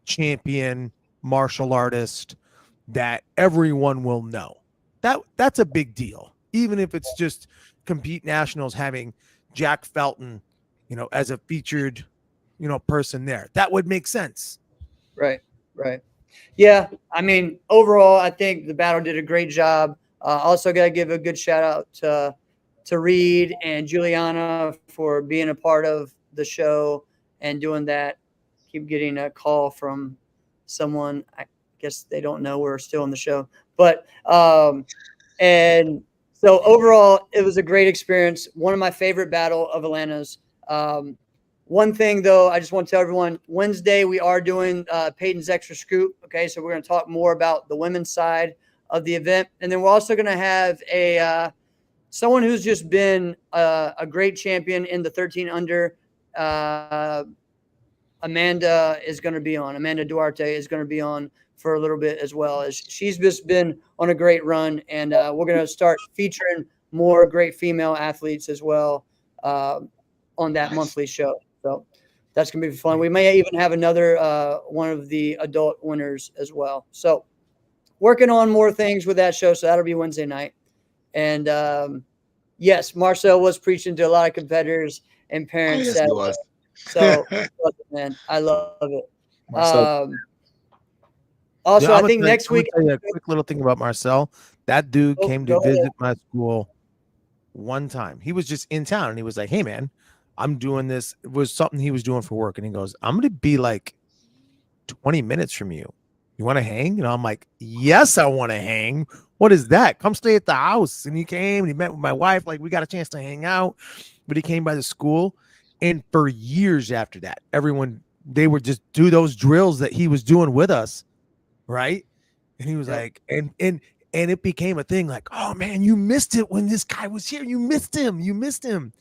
champion martial artist that everyone will know. That's a big deal, even if it's just Compete Nationals having Jack Felton, as a featured, person there. That would make sense. Right. Yeah. I mean, overall, I think the battle did a great job. Also got to give a good shout out to Reed and Juliana for being a part of the show and doing that. Keep getting a call from someone. I guess they don't know we're still on the show, but, and so overall it was a great experience. One of my favorite battle of Atlanta's. One thing though, I just want to tell everyone, Wednesday we are doing Peyton's Extra Scoop. Okay. So we're going to talk more about the women's side of the event. And then we're also going to have someone who's just been a great champion in the 13 under. Amanda is going to be on. Amanda Duarte is going to be on for a little bit as well, as she's just been on a great run. And we're going to start featuring more great female athletes as well on that monthly show. So that's going to be fun. We may even have another one of the adult winners as well. So working on more things with that show. So that'll be Wednesday night. And yes, Marcel was preaching to a lot of competitors and parents. Yes, he was. So, man, I love it. Marcel. Also, Yeah, I think next week. Tell you a quick little thing about Marcel. That dude came to visit my school one time. He was just in town and he was like, "Hey, man, I'm doing this." It was something he was doing for work. And he goes, "I'm going to be like 20 minutes from you. You want to hang?" And I'm like, "Yes, I want to hang. What is that? Come stay at the house." And he came and he met with my wife. Like, we got a chance to hang out, but he came by the school. And for years after that, they would just do those drills that he was doing with us. Right. And he was like, and it became a thing like, "Oh man, you missed it when this guy was here. You missed him.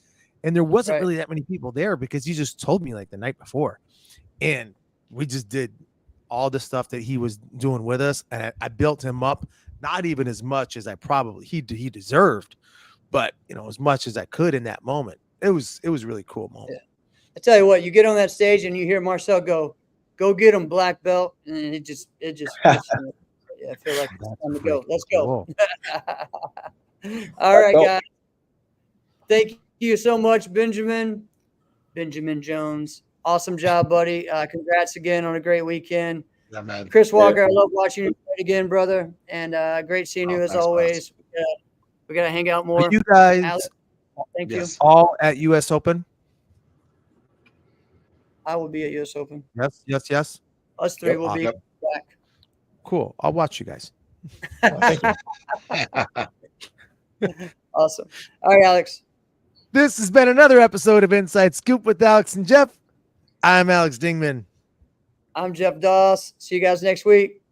And there wasn't really that many people there because he just told me like the night before. And we just did all the stuff that he was doing with us. And I built him up, not even as much as he deserved, but as much as I could in that moment. It was really cool moment. Yeah. I tell you what, you get on that stage and you hear Marcel go get him, black belt. And it just I feel like it's time to go. Let's go. All right, guys. Thank you so much, Benjamin Jones. Awesome job, buddy. Congrats again on a great weekend. Yeah, man. Chris Walker, I love watching you fight again, brother. And great seeing you as thanks, always. We gotta hang out more. Are you guys Alex, thank you. all at US Open? I will be at US Open. Yes. Us three will be back. Cool. I'll watch you guys. Thank you. Awesome. All right, Alex. This has been another episode of Inside Scoop with Alex and Jeff. I'm Alex Dingman. I'm Jeff Doss. See you guys next week.